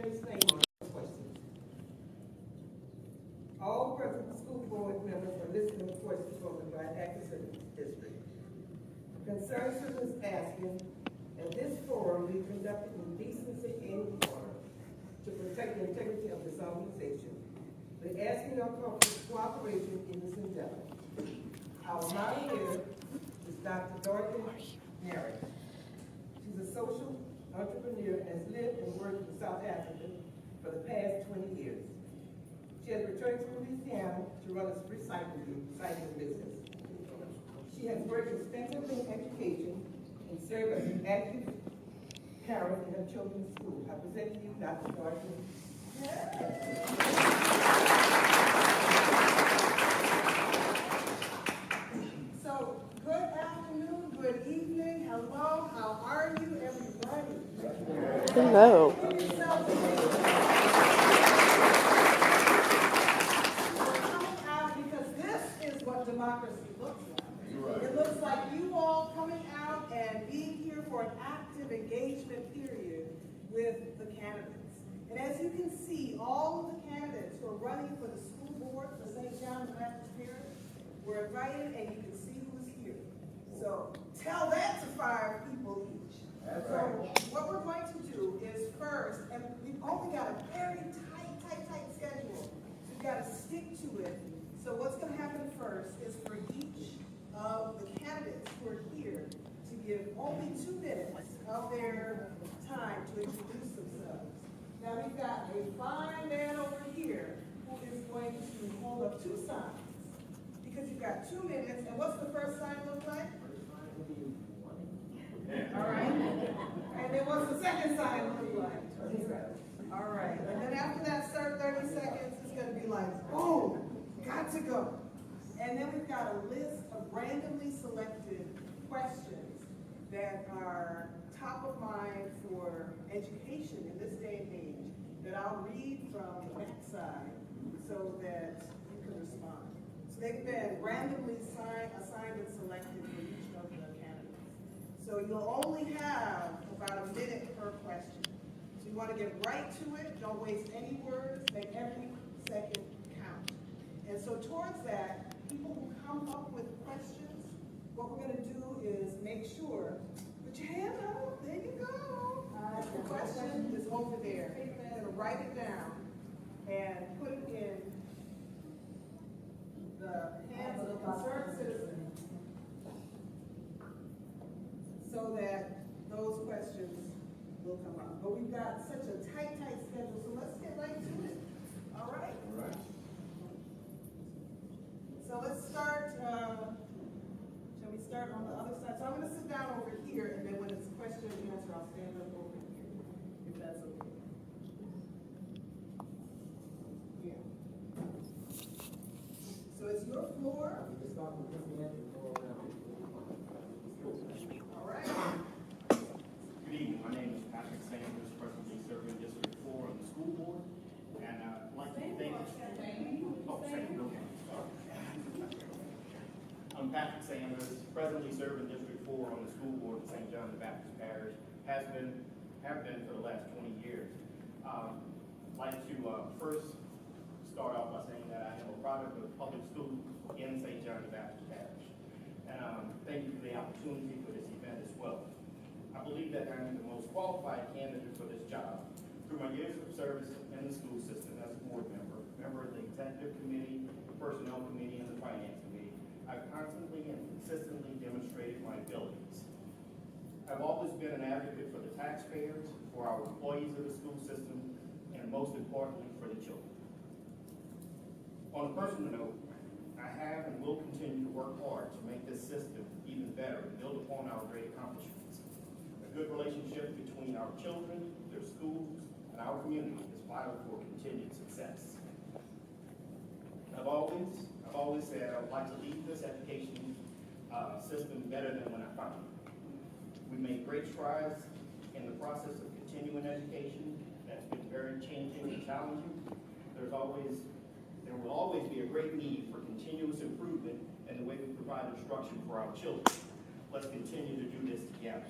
his name on the questions. All present school board members are listening to questions spoken by Atkinson District. Concerns citizens asking, and this forum be conducted in decency and order to protect the integrity of this organization. The asking of cooperation in this endeavor. Our moderator is Dr. Dorothy Merritt. She's a social entrepreneur and has lived and worked in South Africa for the past 20 years. She has returned to Louisiana to run a recycling business. She has worked extensively in education and served as an active parent in her children's school. I present to you Dr. Dorothy. So, good afternoon, good evening, hello, how are you, everybody? Hello. Coming out because this is what democracy looks like. It looks like you all coming out and being here for an active engagement period with the candidates. And as you can see, all of the candidates who are running for the school board for St. John the Baptist Parish were invited, and you can see who's here. So tell that to 5 people each. So what we're going to do is first, and we've only got a very tight schedule. So you've got to stick to it. So what's going to happen first is for each of the candidates who are here to give only 2 minutes of their time to introduce themselves. Now we've got a fine man over here who is going to hold up 2 signs. Because you've got 2 minutes, and what's the first sign look like? All right. And then what's the second sign look like? All right. And then after that 30 seconds, it's going to be like, boom, got to go. And then we've got a list of randomly selected questions that are top of mind for education in this day and age that I'll read from the backside so that you can respond. So they've been randomly assigned and selected for each of the candidates. So you'll only have about a minute per question. So you want to get right to it, don't waste any words, make every second count. And so towards that, people who come up with questions, what we're going to do is make sure, put your hand up, there you go. The question is over there. You're going to write it down and put it in the hands of the concerned citizen so that those questions will come up. But we've got such a tight schedule, so let's get right to it. All right? All right. So let's start, shall we start on the other side? So I'm going to sit down over here, and then when it's question and answer, I'll stand up over here, if that's okay. Yeah. So it's your floor. All right. Good evening. My name is Patrick Sanders, presently serving District 4 on the school board. And I'd like to thank I'm Patrick Sanders, presently serving District 4 on the school board in St. John the Baptist Parish. Have been for the last 20 years. I'd like to first start off by saying that I am a product of public schools in St. John the Baptist Parish. And thank you for the opportunity for this event as well. I believe that I am the most qualified candidate for this job through my years of service in the school system as a board member of the executive committee, the personnel committee, and the finance committee. I've constantly and consistently demonstrated my abilities. I've always been an advocate for the taxpayers, for our employees of the school system, and most importantly, for the children. On a personal note, I have and will continue to work hard to make this system even better and build upon our great accomplishments. A good relationship between our children, their schools, and our community is vital for continued success. I've always said I would like to leave this education system better than when I found it. We made great strides in the process of continuing education. That's been very changing and challenging. There will always be a great need for continuous improvement in the way we provide instruction for our children. Let's continue to do this together.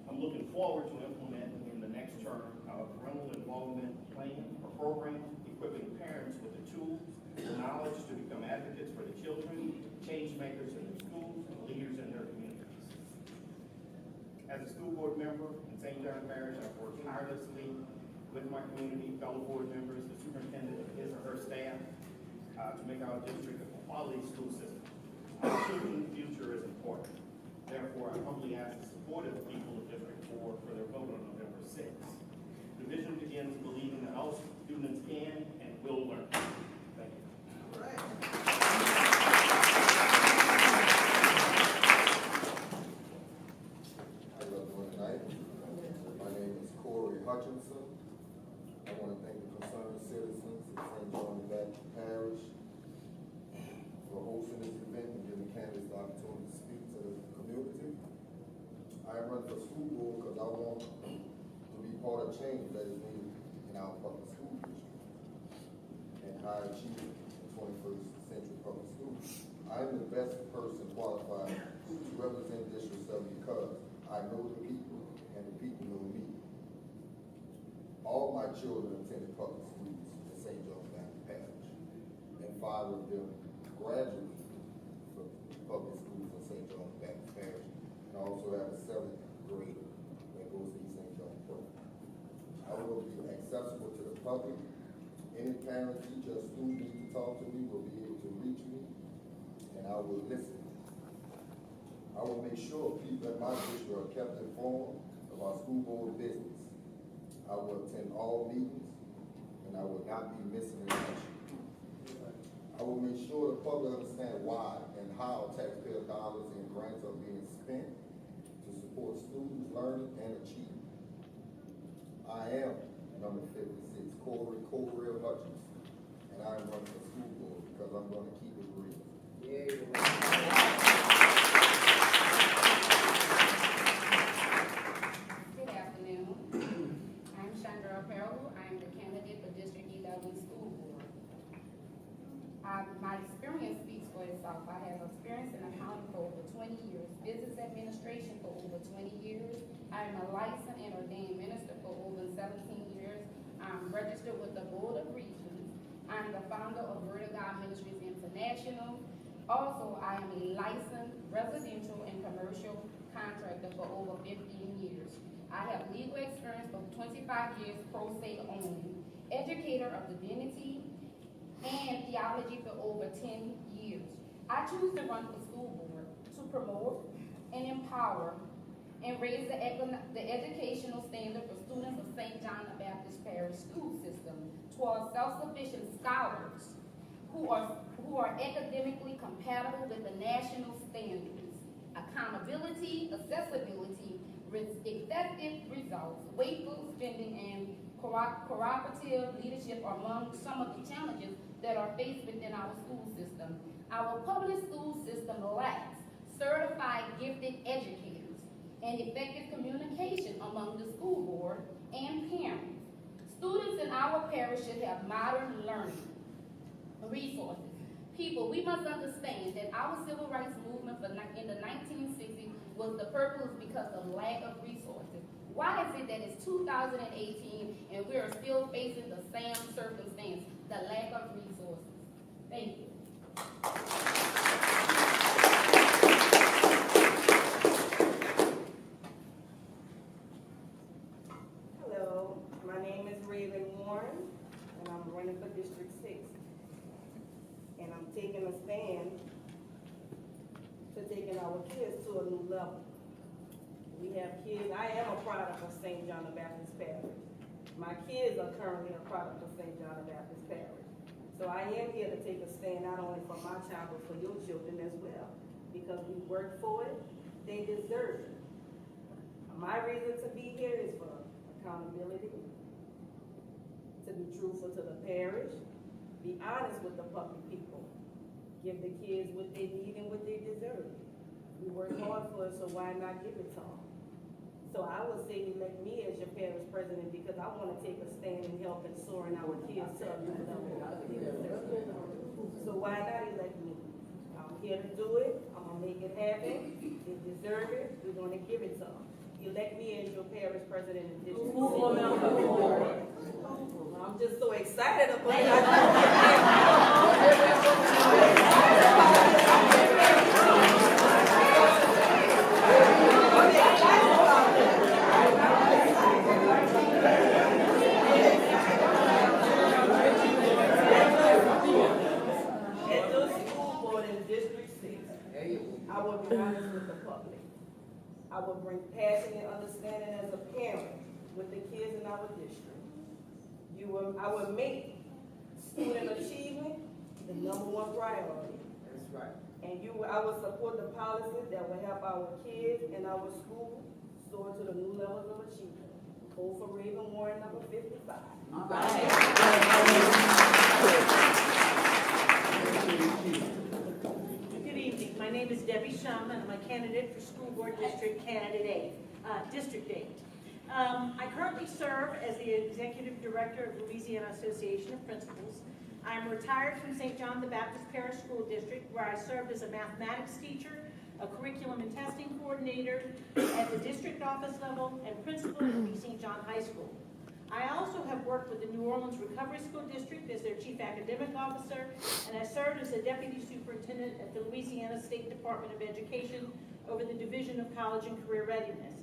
I'm looking forward to implementing in the next term our parental involvement plan or program, equipping parents with the tools and knowledge to become advocates for the children, change makers in their schools, and leaders in their communities. As a school board member in St. John Parish, I've worked tirelessly with my community, fellow board members, the superintendent, and his or her staff, to make our district a quality school system. Our children's future is important. Therefore, I humbly ask the support of the people of District 4 for their vote on November 6th. The vision begins believing that all students can and will learn. Thank you. All right. How you doing tonight? My name is Corey Hutchinson. I want to thank the concerned citizens of St. John the Baptist Parish for hosting this event and giving candidates the opportunity to speak to the community. I am running for school board because I want to be part of change that is needed in our public school district and high achievement in 21st century public schools. I am the best person qualified to represent District 7 because I know the people and the people know me. All my children attended public schools in St. John Baptist Parish, and 5 of them graduated from public schools in St. John Baptist Parish. And I also have a 7th grader that goes to East St. John program. I will be accessible to the public. Any parent, teacher, or student need to talk to me will be able to reach me, and I will listen. I will make sure people in my district are kept informed of our school board business. I will attend all meetings, and I will not be missing an action. I will make sure the public understand why and how taxpayer dollars and grants are being spent to support students' learning and achievement. I am number 56, Corey Hutchinson, and I am running for school board because I'm going to keep it real. Good afternoon. I'm Chandra Apparel. I'm the candidate for District 11 School Board. My experience speaks for itself. I have experience in accounting for over 20 years, business administration for over 20 years. I'm a licensed and ordained minister for over 17 years. I'm registered with the Board of Regents. I'm the founder of Word of God Ministries International. Also, I am a licensed residential and commercial contractor for over 15 years. I have legal experience for 25 years, pro se only, educator of divinity and theology for over 10 years. I choose to run for school board to promote and empower and raise the educational standard for students of St. John the Baptist Parish school system towards self-sufficient scholars who are academically compatible with the national standards, accountability, accessibility, effective results, wasteful spending, and cooperative leadership are among some of the challenges that are faced within our school system. Our public school system lacks certified gifted educators and effective communication among the school board and parents. Students in our parish should have modern learning resources. People, we must understand that our civil rights movement in the 1960s was the purpose because of lack of resources. Why is it that it's 2018 and we are still facing the same circumstance, the lack of resources? Thank you. Hello, my name is Raven Warren, and I'm running for District 6. And I'm taking a stand to taking our kids to a new level. We have kids, I am a product of St. John the Baptist Parish. My kids are currently a product of St. John the Baptist Parish. So I am here to take a stand not only for my child, but for your children as well. Because we worked for it, they deserve it. My reason to be here is for accountability, to be truthful to the parish, be honest with the public people, give the kids what they need and what they deserve. We work hard for it, so why not give it to them? So I would say elect me as your parish president because I want to take a stand and help in soaring our kids to a new level. So why not elect me? I'm here to do it. I'm going to make it happen. They deserve it. We're going to give it to them. elect me as your parish president and district four member. I'm just so excited about it. At the school board in District 6, I will be honest with the public. I will bring passion and understanding as a parent with the kids in our district. I will make student achievement the #1 priority. That's right. And I will support the policies that will help our kids and our school soar to the new levels of achievement. Vote for Raven Warren number 55. Good evening. My name is Debbie Shum, and I'm a candidate for School Board District 8. I currently serve as the Executive Director of Louisiana Association of Principals. I'm retired from St. John the Baptist Parish School District, where I served as a mathematics teacher, a curriculum and testing coordinator at the district office level, and principal at the St. John High School. I also have worked with the New Orleans Recovery School District as their Chief Academic Officer, and I served as a Deputy Superintendent at the Louisiana State Department of Education over the Division of College and Career Readiness.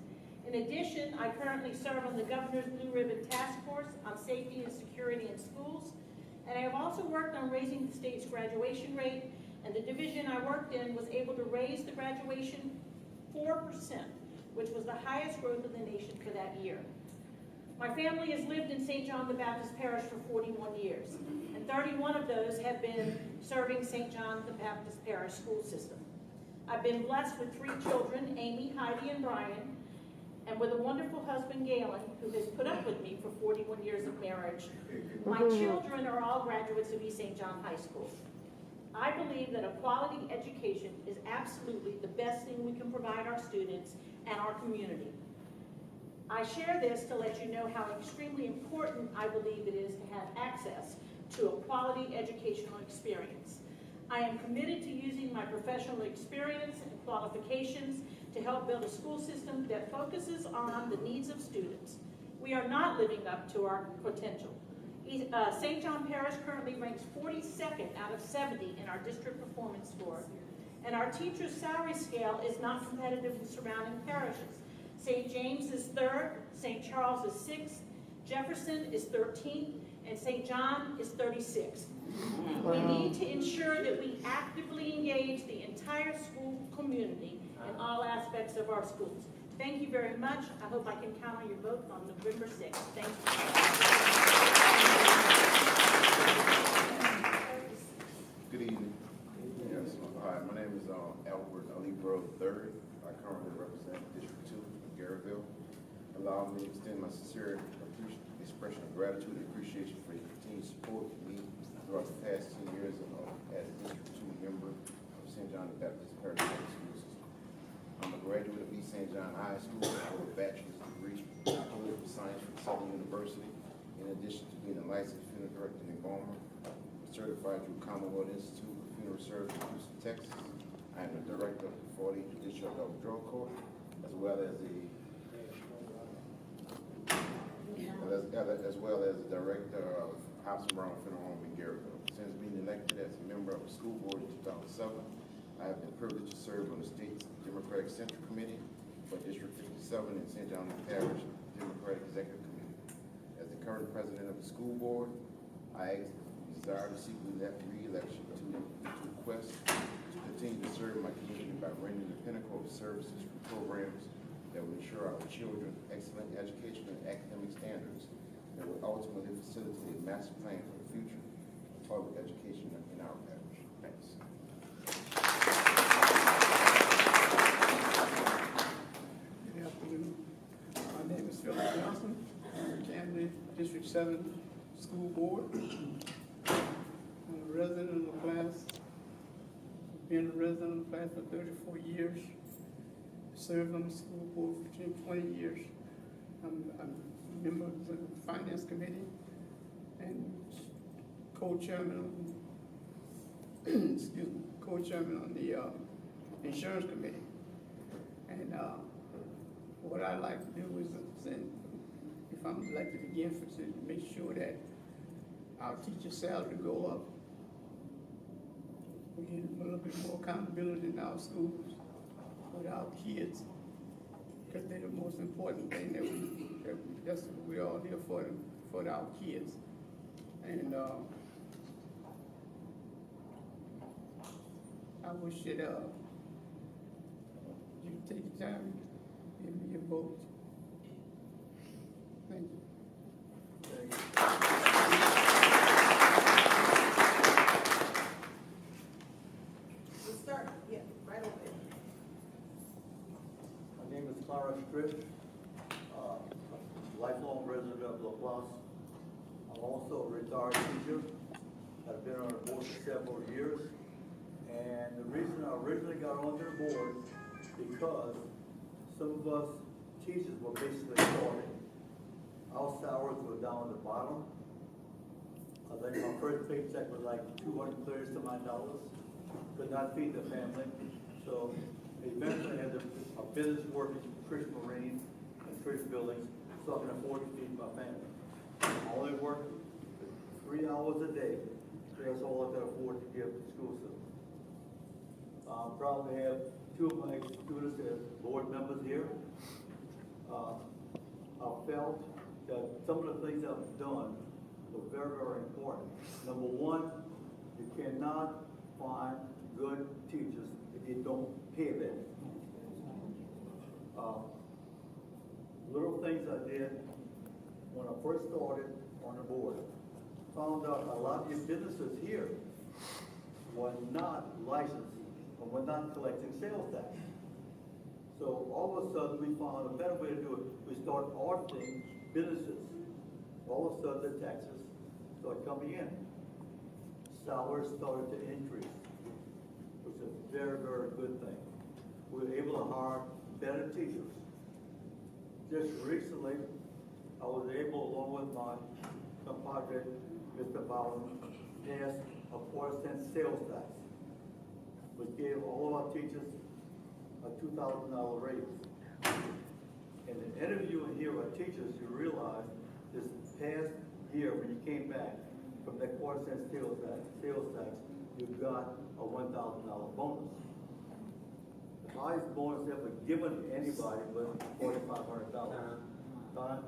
In addition, I currently serve on the Governor's Blue Ribbon Task Force on Safety and Security in Schools, and I have also worked on raising the state's graduation rate, and the division I worked in was able to raise the graduation 4%, which was the highest growth in the nation for that year. My family has lived in St. John the Baptist Parish for 41 years, and 31 of those have been serving St. John the Baptist Parish school system. I've been blessed with 3 children, Amy, Heidi, and Brian, and with a wonderful husband, Galen, who has put up with me for 41 years of marriage. My children are all graduates of East St. John High School. I believe that a quality education is absolutely the best thing we can provide our students and our community. I share this to let you know how extremely important I believe it is to have access to a quality educational experience. I am committed to using my professional experience and qualifications to help build a school system that focuses on the needs of students. We are not living up to our potential. St. John Parish currently ranks 42nd out of 70 in our district performance score. And our teacher's salary scale is not competitive with surrounding parishes. St. James is 3rd, St. Charles is 6th, Jefferson is 13th, and St. John is 36th. We need to ensure that we actively engage the entire school community in all aspects of our schools. Thank you very much. I hope I can count on your vote on November 6th. Thank you. Good evening. Yes, hi, my name is Albert Alibro III. I currently represent District 2 of Garyville. Allow me to extend my sincere expression of gratitude and appreciation for your continued support of me throughout the past 10 years as District 2 member of St. John the Baptist Parish School System. I'm a graduate of East St. John High School with a bachelor's degree in political science from Southern University, in addition to being a licensed funeral director in Goma, certified through Commonwealth Institute of Funeral Service in Houston, Texas. I am the director of the 40th Judicial Appellate Drug Court, as well as the director of House and Brown Funeral Home in Garyville. Since being elected as a member of the school board in 2007, I have been privileged to serve on the state's Democratic Central Committee for District 57 in St. John Parish Democratic Executive Committee. As the current president of the school board, I desire to seek re-election to request to continue to serve my community by rendering the pinnacle of services and programs that will ensure our children excellent education and academic standards that will ultimately facilitate a master plan for the future of public education in our parish. Thanks. Good afternoon. My name is Philip Johnson. I'm a candidate, District 7 School Board. I'm a resident of the class. Been a resident of the class for 34 years. Served on the school board for 20 years. I'm a member of the Finance Committee and co-chairman co-chairman on the Insurance Committee. And what I like to do is, if I'm elected again, to make sure that our teacher salary go up. We get a little bit more accountability in our schools with our kids, because they're the most important thing that's what we're all here for our kids. And I wish that you take the time, give me your vote. Thank you. Let's start, yeah, right over there. My name is Clara Stripp, lifelong resident of LaPlace. I'm also a retired teacher. I've been on the board for several years. And the reason I originally got on their board, because some of us teachers were basically starving. Our salaries were down at the bottom. I think my first paycheck was like $230 some odd dollars. Could not feed the family. So eventually I had a business working, Trish Marine and Trish Buildings, so I can afford to feed my family. I only worked 3 hours a day. That's all I could afford to give the school system. I'm proud to have 2 of my students as board members here. I felt that some of the things I've done were very, very important. Number one, you cannot find good teachers if you don't pay them. Little things I did when I first started on the board, found out a lot of your businesses here were not licensed and were not collecting sales tax. So all of a sudden we found a better way to do it. We started auditing businesses. All of a sudden the taxes started coming in. Salaries started to increase, which is a very, very good thing. We were able to hire better teachers. Just recently, I was able, along with my compadre, Mr. Bowden, pass a 4% sales tax, which gave all of our teachers a $2,000 raise. In the interview and here with teachers, you realize this past year when you came back from that 4% sales tax, you got a $1,000 bonus. The highest bonus ever given to anybody was $4,500. Don?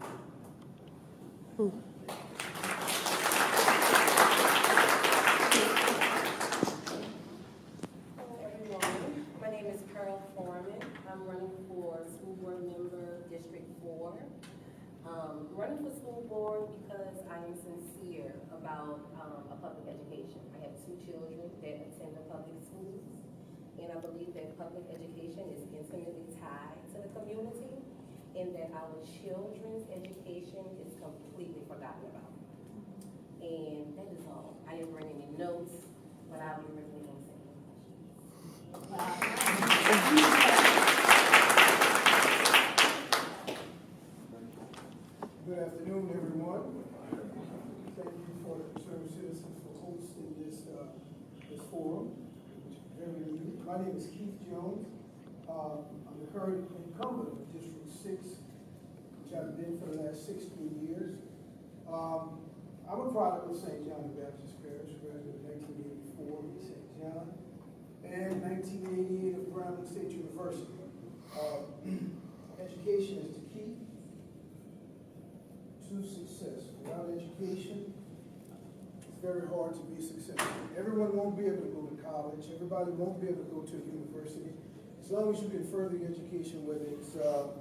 Hello everyone, my name is Pearl Foreman. I'm running for school board member District 4. Running for school board because I am sincere about a public education. I have 2 children that attend the public schools, and I believe that public education is intimately tied to the community, and that our children's education is completely forgotten about. And that is all. I didn't bring any notes, but I'll be reviewing any questions. Good afternoon, everyone. Thank you for the concerned citizens for hosting this forum, which is very unique. My name is Keith Jones. I'm the current incumbent of District 6, which I've been for the last 16 years. I'm a product of St. John the Baptist Parish, graduated in 1984 in St. John, and 1988 of Grambling State University. Education is the key to success. Without education, it's very hard to be successful. Everyone won't be able to go to college. Everybody won't be able to go to a university. As long as you can further your education, whether it's a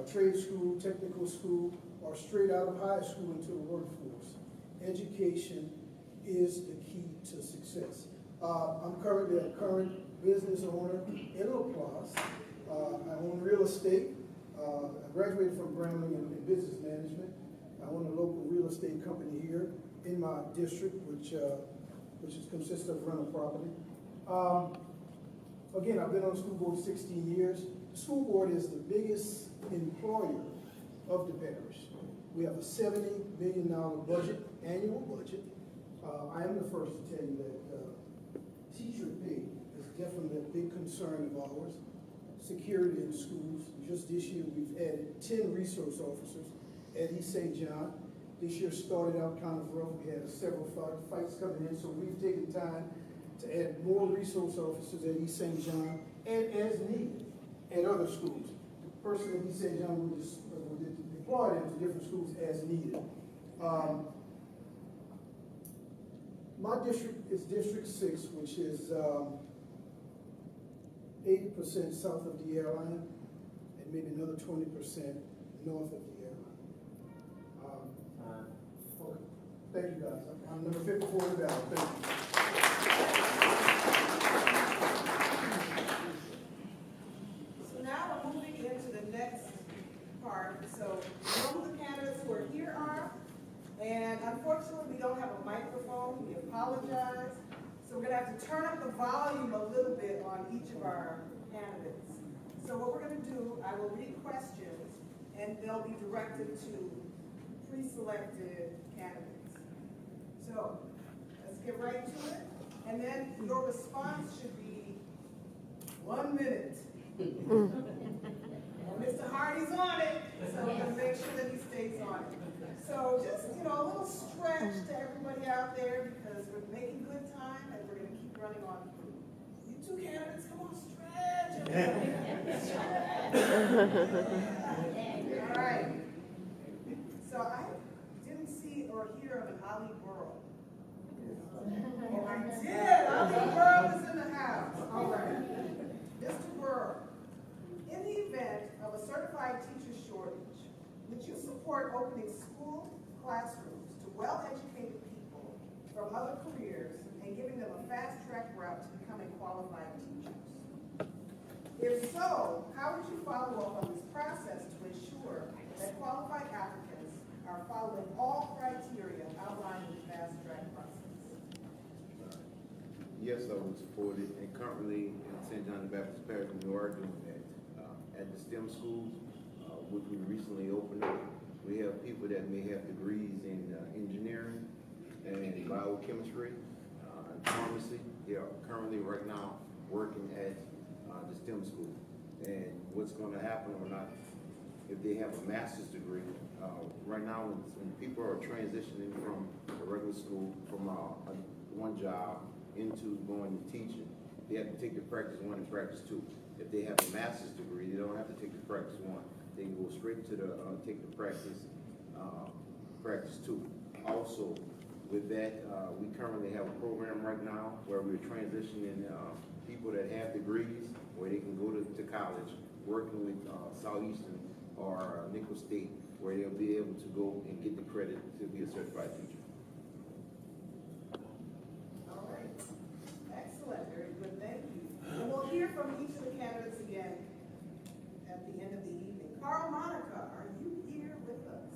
trade school, technical school, or straight out of high school into the workforce, education is the key to success. I'm currently a current business owner in LaPlace. I own real estate. I graduated from Grambling in business management. I own a local real estate company here in my district, which consists of rental property. Again, I've been on the school board 16 years. The school board is the biggest employer of the parish. We have a $70 million budget, annual budget. I am the first to tell you that teacher pay is definitely a big concern of ours. security in schools. Just this year, we've added 10 resource officers at East St. John. This year started out kind of rough. We had several fights coming in, so we've taken time to add more resource officers at East St. John and as needed at other schools. The person at East St. John will deploy them to different schools as needed. My district is District 6, which is 80% south of the airline and maybe another 20% north of the airline. Okay. Thank you, guys. I'm number 54 in the ballot. Thank you. So now we're moving into the next part. So you know who the candidates who are here are. And unfortunately, we don't have a microphone. We apologize. So we're gonna have to turn up the volume a little bit on each of our candidates. So what we're gonna do, I will read questions and they'll be directed to pre-selected candidates. So let's get right to it. And then your response should be 1 minute. And Mr. Hardy's on it, so we're gonna make sure that he stays on it. So just, a little stretch to everybody out there because we're making good time and we're gonna keep running on through. You two candidates, come on, stretch. All right. So I didn't see or hear of an Ali Burrow. Oh, I did. Ali Burrow is in the house. All right. Mr. Burrow, in the event of a certified teacher shortage, would you support opening school classrooms to well-educated people from other careers and giving them a fast-track route to becoming qualified teachers? If so, how would you follow up on this process to ensure that qualified applicants are following all criteria outlined in the fast-track process? Yes, I would support it, and currently in St. John the Baptist Parish, we are doing that. At the STEM schools, which we recently opened up, we have people that may have degrees in engineering and biochemistry, and pharmacy. They are currently right now working at the STEM school. And what's going to happen or not, if they have a master's degree, right now when people are transitioning from a regular school, from one job into going to teaching, they have to take the practice 1 and practice 2. If they have a master's degree, they don't have to take the practice 1. They can go straight to the take the practice 2. Also, with that, we currently have a program right now where we're transitioning people that have degrees, where they can go to college, working with Southeastern or Nickel State, where they'll be able to go and get the credit to be a certified teacher. All right. Excellent. Very good. Thank you. And we'll hear from each of the candidates again at the end of the evening. Carl Monica, are you here with us?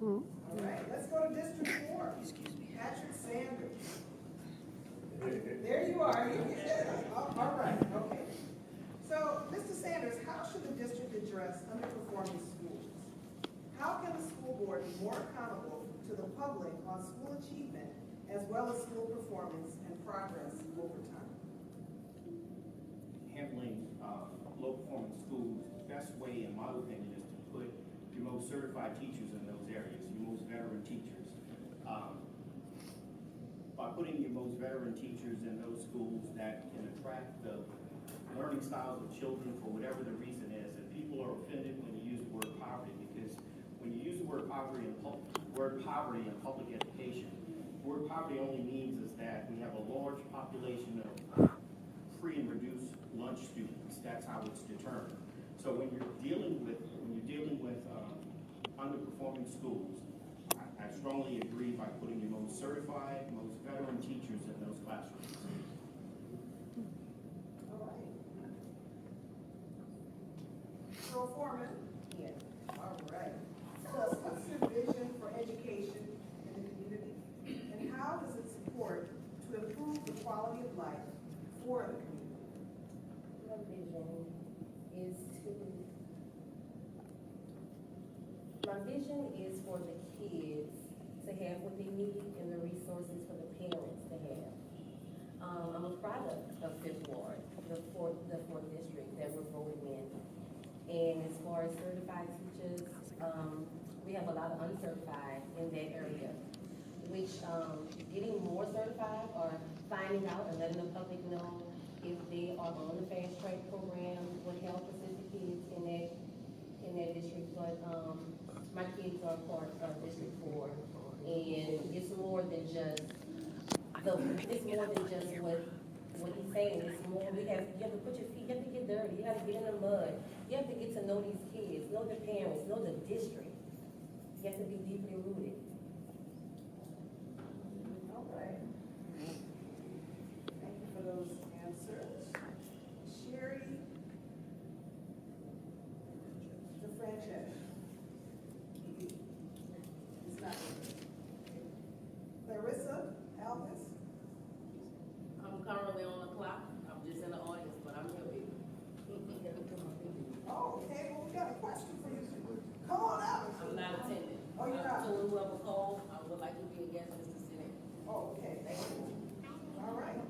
All right. Let's go to District 4. Excuse me. Patrick Sanders. There you are. All right. Okay. So, Mr. Sanders, how should the district address underperforming schools? How can the school board be more accountable to the public on school achievement as well as school performance and progress over time? Handling low-performing schools, the best way, in my opinion, is to put your most certified teachers in those areas, your most veteran teachers. By putting your most veteran teachers in those schools that can attract the learning styles of children for whatever the reason is, and people are offended when you use the word poverty, because when you use the word poverty in public education, the word poverty only means is that we have a large population of free and reduced lunch students. That's how it's determined. So when you're dealing with underperforming schools, I strongly agree by putting your most certified, most veteran teachers in those classrooms. All right. Cheryl Foreman? Yes. All right. So what's your vision for education in the community? And how does it support to improve the quality of life for the community? My vision is for the kids to have what they need and the resources for the parents to have. I'm a product of Fifth Ward, the fourth district that we're voting in. And as far as certified teachers, we have a lot of uncertified in that area, which getting more certified or finding out and letting the public know if they are on the fast track program would help assist the kids in that district. But my kids are part of District 4, and it's more than just what he's saying. It's more, you have to put your feet, you have to get dirty, you have to get in the mud, you have to get to know these kids, know the parents, know the district. You have to be deeply rooted. All right. Thank you for those answers. Sherry, the franchise. It's not. Clarissa Alves. I'm currently on the clock. I'm just in the audience, but I'm here, baby. Oh, okay, well, we got a question for you. Come on out. I'm not attending. Oh, you're not? So whoever called, I would like to be a guest just to sit in. Oh, okay, thank you. All right.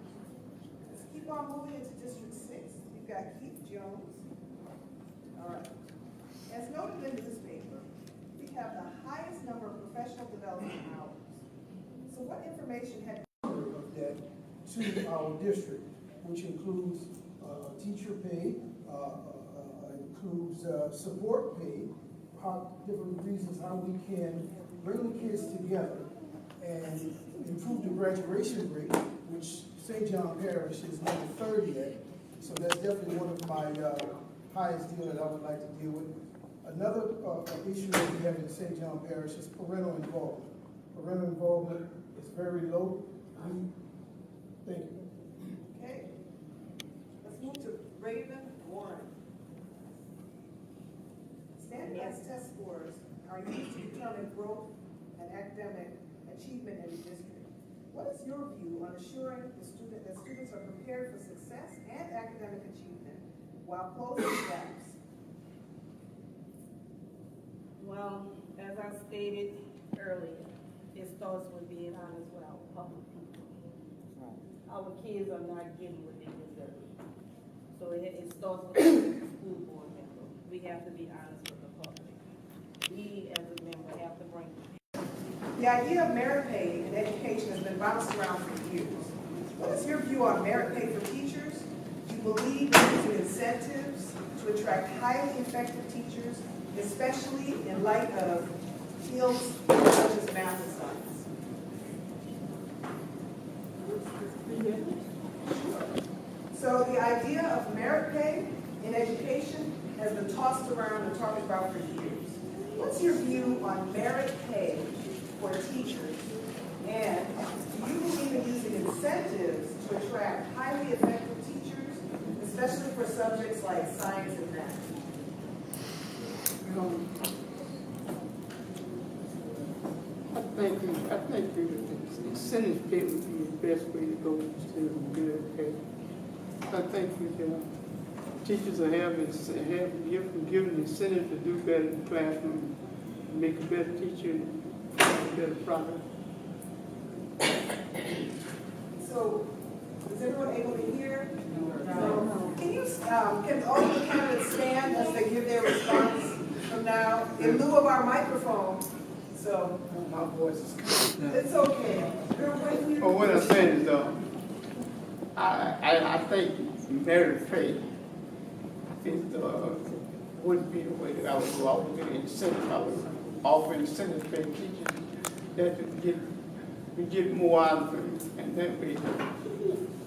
Let's keep on moving into District 6. We've got Keith Jones. All right. As noted in the newspaper, we have the highest number of professional development hours. So what information have of that to our district, which includes teacher pay, includes support pay, different reasons how we can bring the kids together and improve the graduation rate, which St. John Parish is number 30 at. So that's definitely one of my highest deal that I would like to deal with. Another issue that we have in St. John Parish is parental involvement. Parental involvement is very low. Thank you. Okay. Let's move to Raven Warren. Standardized test scores are used to determine growth and academic achievement in the district. What is your view on assuring that students are prepared for success and academic achievement while closing gaps? Well, as I stated earlier, it starts with being honest with our public people. Our kids are not getting what they deserve. So it starts with the school board member. We have to be honest with the public. We, as a member, have to bring. The idea of merit pay in education has been bounced around for years. What is your view on merit pay for teachers? Do you believe in using incentives to attract highly effective teachers, especially in light of fields such as math and science? So the idea of merit pay in education has been tossed around and talked about for years. What's your view on merit pay for teachers? And do you believe in using incentives to attract highly effective teachers, especially for subjects like science and math? I think the incentive pay would be the best way to go to merit pay. I think teachers are given incentive to do better in the classroom, make a better teacher, and a better product. So, is everyone able to hear? No. Can you, can all of the candidates stand as they give their response from now, in lieu of our microphone? So, My voice is coming. it's okay. We're with you. Well, what I'm saying is, I think merit pay wouldn't be the way that I would go out with the incentive. I would offer incentive pay teachers that we get more out of them, and then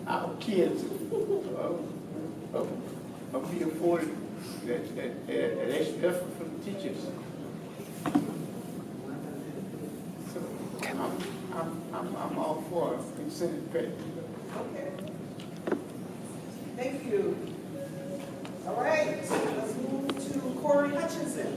our kids be afforded that extra effort from the teachers. So I'm all for incentive pay. Okay. Thank you. All right, let's move to Corey Hutchinson.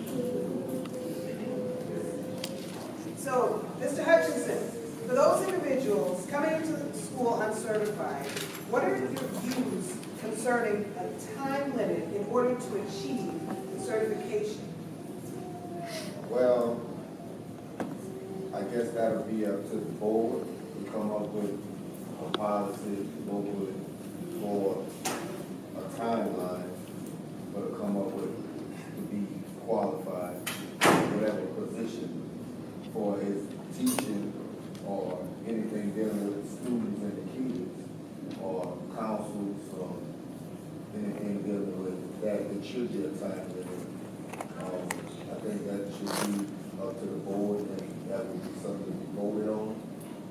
So, Mr. Hutchinson, for those individuals coming into the school uncertified, what are your views concerning a time limit in order to achieve the certification? Well, I guess that'll be up to the board to come up with a policy locally for a timeline for to come up with, to be qualified, whatever position for his teaching or anything dealing with students and the kids, or councils, or anything dealing with that, it should be a time limit. I think that should be up to the board, and that would be something to be voted on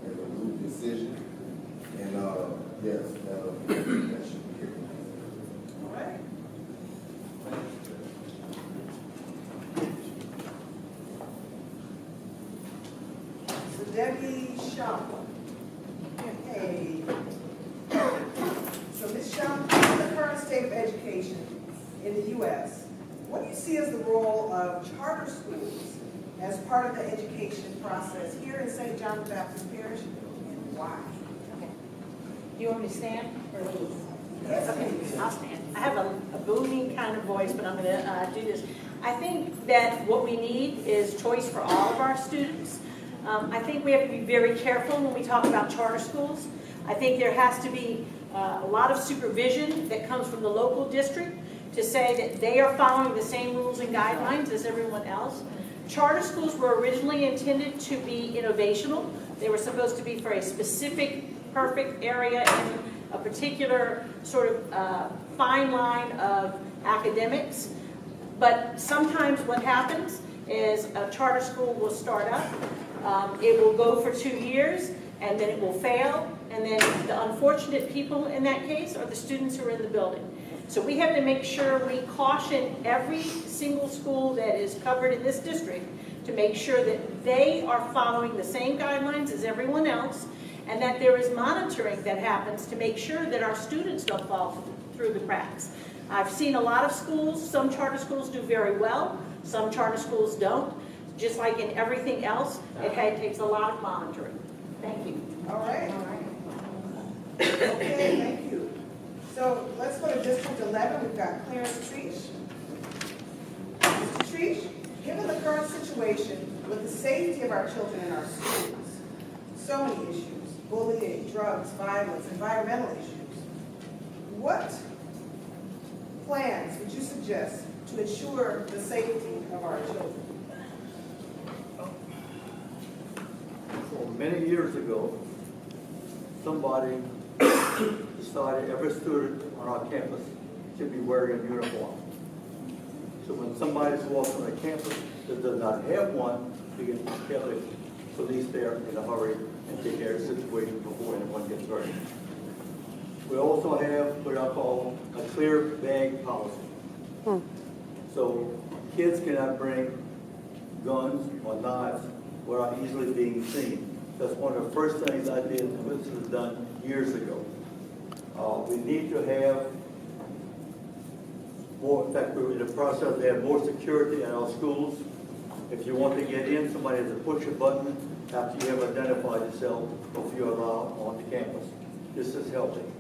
as a group decision. And, yes, that should be it. All right. So Debbie Shaw. Hey. So Ms. Shaw, in the current state of education in the U.S., what do you see as the role of charter schools as part of the education process here in St. John the Baptist Parish, and why? Okay. Do you want me to stand or leave? Yes, Okay, please. I'll stand. I have a booming kind of voice, but I'm going to do this. I think that what we need is choice for all of our students. I think we have to be very careful when we talk about charter schools. I think there has to be a lot of supervision that comes from the local district to say that they are following the same rules and guidelines as everyone else. Charter schools were originally intended to be innovational. They were supposed to be for a specific, perfect area in a particular sort of fine line of academics. But sometimes what happens is a charter school will start up, it will go for 2 years, and then it will fail, and then the unfortunate people in that case are the students who are in the building. So we have to make sure we caution every single school that is covered in this district to make sure that they are following the same guidelines as everyone else, and that there is monitoring that happens to make sure that our students don't fall through the cracks. I've seen a lot of schools, some charter schools do very well, some charter schools don't. Just like in everything else, it takes a lot of monitoring. Thank you. All right. Okay, thank you. So let's go to District 11. We've got Clarence Treach. Mr. Treach, given the current situation with the safety of our children in our schools, so many issues, bullying, drugs, violence, environmental issues, what plans would you suggest to ensure the safety of our children? So many years ago, somebody decided every student on our campus should be wearing a uniform. So when somebody's walking on a campus that does not have one, we can have the police there in a hurry and take care of the situation before anyone gets hurt. We also have what I call a clear bag policy. So kids cannot bring guns or knives without easily being seen. That's one of the first things I did, and this was done years ago. We need to have more, in fact, we're in the process to have more security in our schools. If you want to get in, somebody has to push a button after you have identified yourself before you're allowed on the campus. This is helping.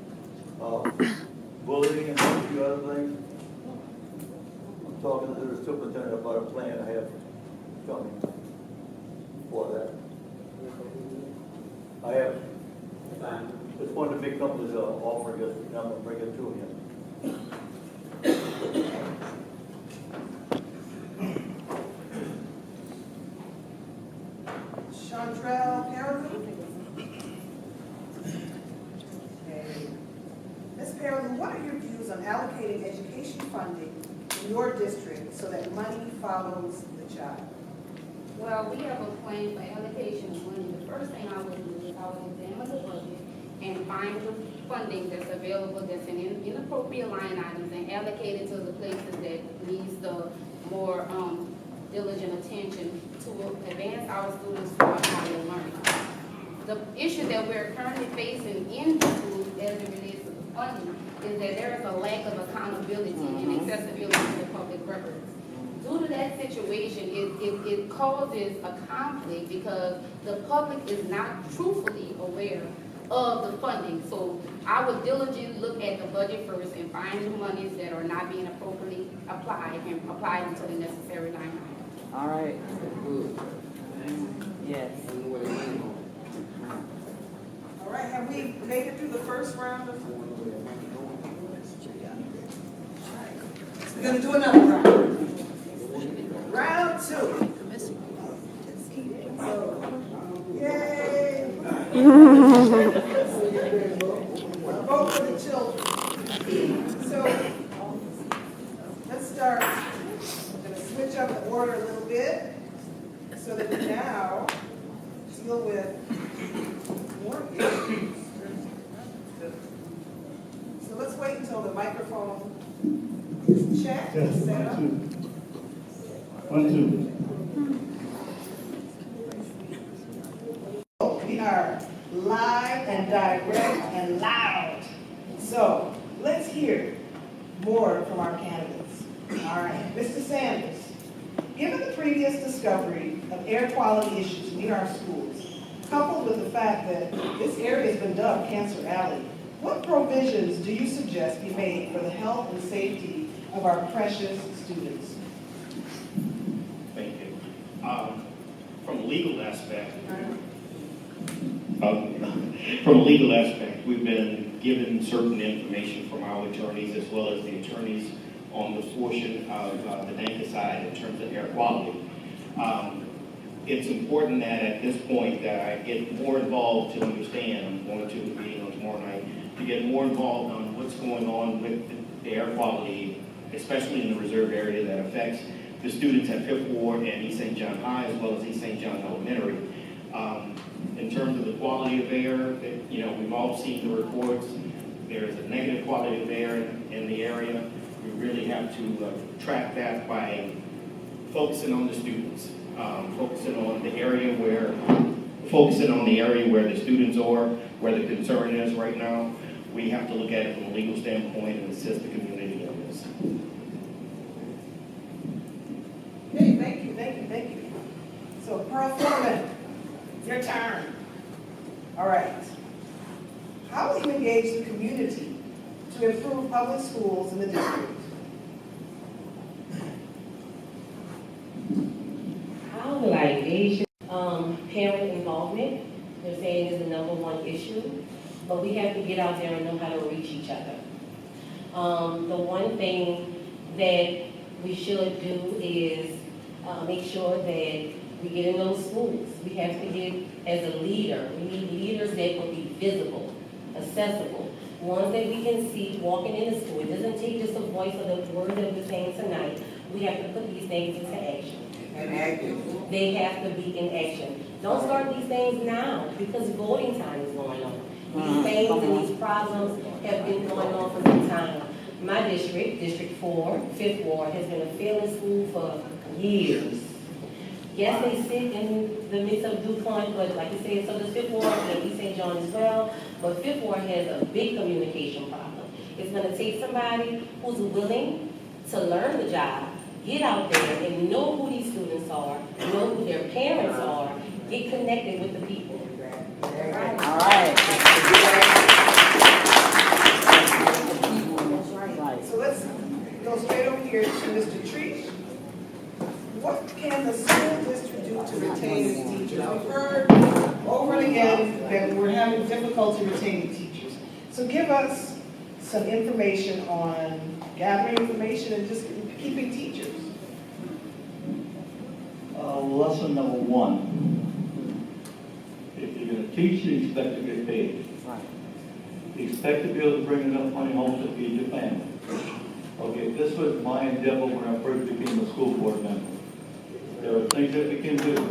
Bullying and a few other things. I'm talking to the superintendent about a plan I have coming for that. I have, it's one of the big companies offering us, and I'm going to bring it to him. Chantrell Carrollton? Ms. Carrollton, what are your views on allocating education funding in your district so that money follows the child? Well, we have a plan for allocation of money. The first thing I would do is I would examine the budget and find the funding that's available, that's in inappropriate line items, and allocate it to the places that needs the more diligent attention to advance our students to a higher learning. The issue that we're currently facing in the schools as it relates to the funding is that there is a lack of accountability and accessibility to the public records. Due to that situation, it causes a conflict because the public is not truthfully aware of the funding. So I would diligently look at the budget first and find the monies that are not being appropriately applied and apply them to the necessary line items. All right. Yes. All right, have we make it through the first round of. We're gonna do another round. Round 2. So, yay. Vote for the children. So, let's start. I'm gonna switch up the order a little bit so that we now deal with more issues. So let's wait until the microphone is checked and set up. 1, 2. We are live and direct and loud. So let's hear more from our candidates. All right, Mr. Sanders, given the previous discovery of air quality issues near our schools, coupled with the fact that this area has been dubbed Cancer Alley, what provisions do you suggest be made for the health and safety of our precious students? Thank you. From a legal aspect, we've been given certain information from our attorneys as well as the attorneys on the portion of the NANCA side in terms of air quality. It's important that at this point that I get more involved to understand. I'm going to the meeting on tomorrow night to get more involved on what's going on with the air quality, especially in the reserve area that affects the students at Fifth Ward and East St. John High as well as East St. John Elementary. In terms of the quality of air, we've all seen the reports. There's a negative quality of air in the area. We really have to track that by focusing on the students, focusing on the area where the students are, where the concern is right now. We have to look at it from a legal standpoint and assist the community on this. Okay, thank you. So Pearl Foreman, your turn. All right. How will you engage the community to improve public schools in the district? How will I engage parent involvement? They're saying is the #1 issue, but we have to get out there and know how to reach each other. The one thing that we should do is make sure that we get in those schools. We have to get, as a leader, we need leaders that will be visible, accessible, ones that we can see walking in the school. It doesn't take just a voice or the word that we're saying tonight. We have to put these things into action. They have to be in action. Don't start these things now because voting time is going on. These things and these problems have been going on for some time. My district, District 4, Fifth Ward, has been a failing school for years. Yes, they sit in the midst of DuPont, but like you said, so does Fifth Ward and East St. John as well. But Fifth Ward has a big communication problem. It's going to take somebody who's willing to learn the job, get out there and know who these students are, know who their parents are, get connected with the people. All right. So let's go straight over here to Mr. Treach. What can the school district do to retain its teachers? We've heard over and again that we're having difficulty retaining teachers. So give us some information on gathering information and just keeping teachers. Lesson #1. If you're going to teach, you expect to get paid. You expect to be able to bring enough money home to feed your family. Okay, this was my endeavor when I first became a school board member. There are things that we can do.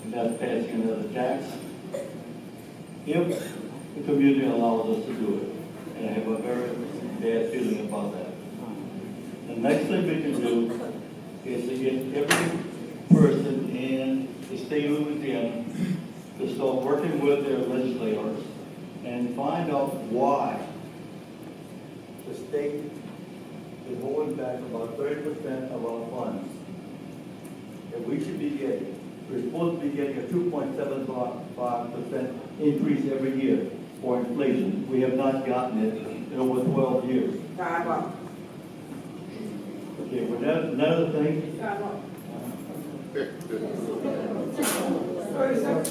And that's passing another tax. If the community allows us to do it. And I have a very bad feeling about that. The next thing we can do is to get every person in the state of Louisiana to start working with their legislators and find out why the state is holding back about 30% of our funds that we should be getting. We're supposed to be getting a 2.75% increase every year for inflation. We have not gotten it in over 12 years. Time up. Okay, well, another thing. Time up. 30 seconds.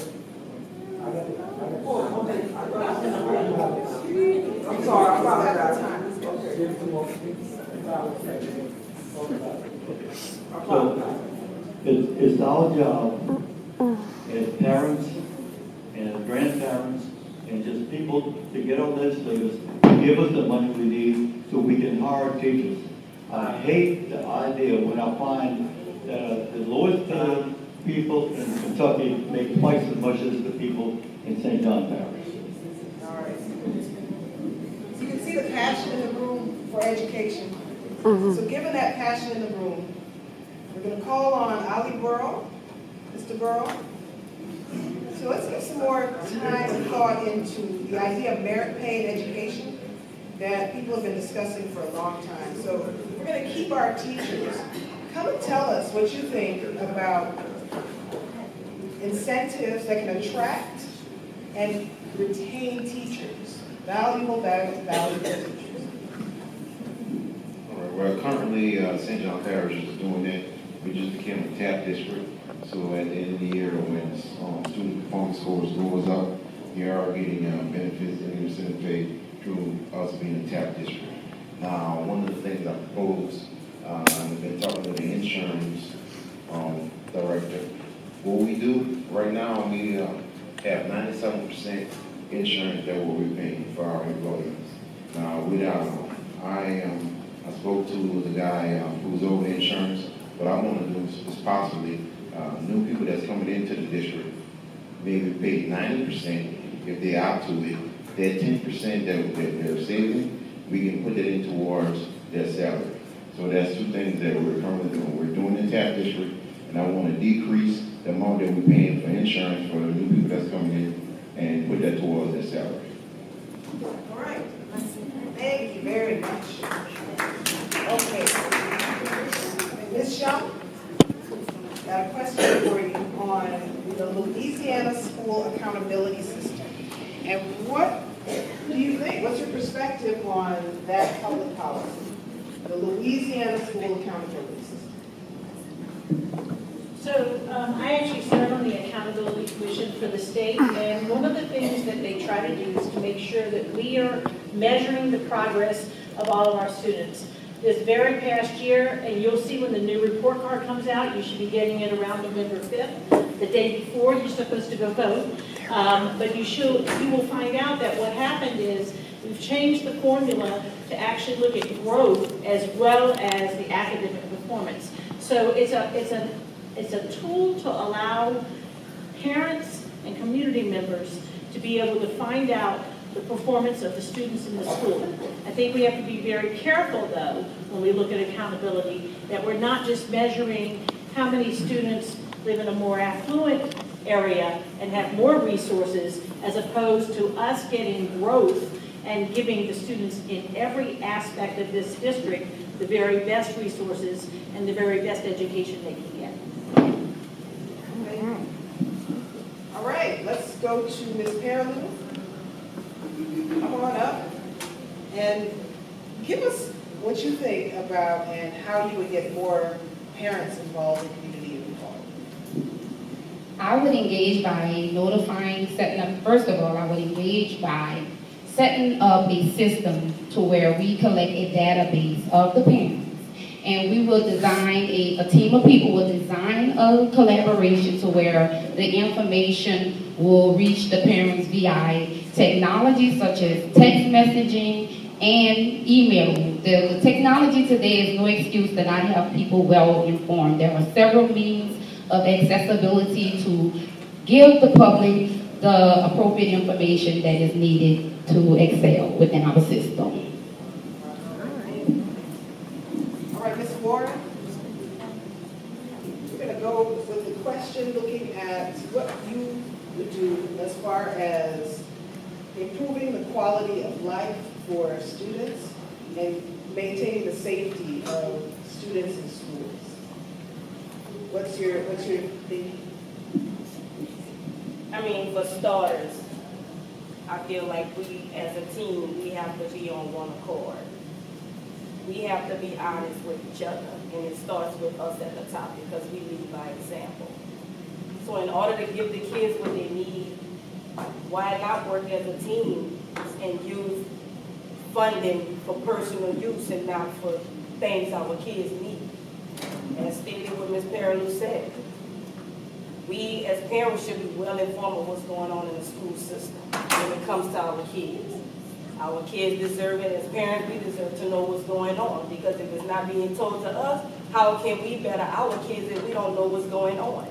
I'm sorry, I apologize. So, it's our job as parents and as grandparents and just people to get on legislators to give us the money we need so we can hire teachers. I hate the idea when I find that the lowest paid people in Kentucky make twice as much as the people in St. John Parish. All right. So you can see the passion in the room for education. So given that passion in the room, we're going to call on Ali Burrow. Mr. Burrow. So let's give some more time and thought into the idea of merit pay in education that people have been discussing for a long time. So we're going to keep our teachers. Come and tell us what you think about incentives that can attract and retain teachers, valuable teachers. All right, well, currently, St. John Parish is doing that. We just became a TAP district. So at the end of the year, when student performance scores goes up, you are getting benefits and incentive pay through us being a TAP district. Now, one of the things I propose, I've been talking to the insurance director. What we do right now, we have 97% insurance that we're paying for our employees. Now, I spoke to the guy who's over the insurance. What I want to do is possibly new people that's coming into the district, maybe pay 90% if they opt to it. That 10% that they're saving, we can put that in towards their salary. So that's two things that we're currently doing. We're doing the TAP district, and I want to decrease the amount that we're paying for insurance for the new people that's coming in and put that towards their salary. All right. Thank you very much. Okay. Ms. Shaw, got a question for you on the Louisiana School Accountability System. And what do you think? What's your perspective on that public policy, the Louisiana School Accountability System? So I actually serve on the Accountability Commission for the state, and one of the things that they try to do is to make sure that we are measuring the progress of all of our students. This very past year, and you'll see when the new report card comes out, you should be getting it around November 5th, the day before you're supposed to go vote. But you will find out that what happened is we've changed the formula to actually look at growth as well as the academic performance. So it's a tool to allow parents and community members to be able to find out the performance of the students in the school. I think we have to be very careful, though, when we look at accountability, that we're not just measuring how many students live in a more affluent area and have more resources, as opposed to us getting growth and giving the students in every aspect of this district the very best resources and the very best education they can get. Okay. All right, let's go to Ms. Pearlin. Come on up and give us what you think about and how you would get more parents involved in community involvement. I would engage by notifying, setting up, first of all, I would engage by setting up a system to where we collect a database of the parents. And we will design, a team of people will design a collaboration to where the information will reach the parents via technology such as text messaging and email. The technology today is no excuse to not have people well informed. There are several means of accessibility to give the public the appropriate information that is needed to excel within our system. All right, Ms. Warren, we're going to go with the question looking at what you would do as far as improving the quality of life for students and maintaining the safety of students in schools. What's your thinking? I mean, for starters, I feel like we, as a team, we have to be on one accord. We have to be honest with each other, and it starts with us at the top because we lead by example. So in order to give the kids what they need Why not work as a team and use funding for personal use and not for things our kids need? As stated what Ms. Perilou said, we as parents should be well informed of what's going on in the school system when it comes to our kids. Our kids deserve it. As parents, we deserve to know what's going on, because if it's not being told to us, how can we better our kids if we don't know what's going on?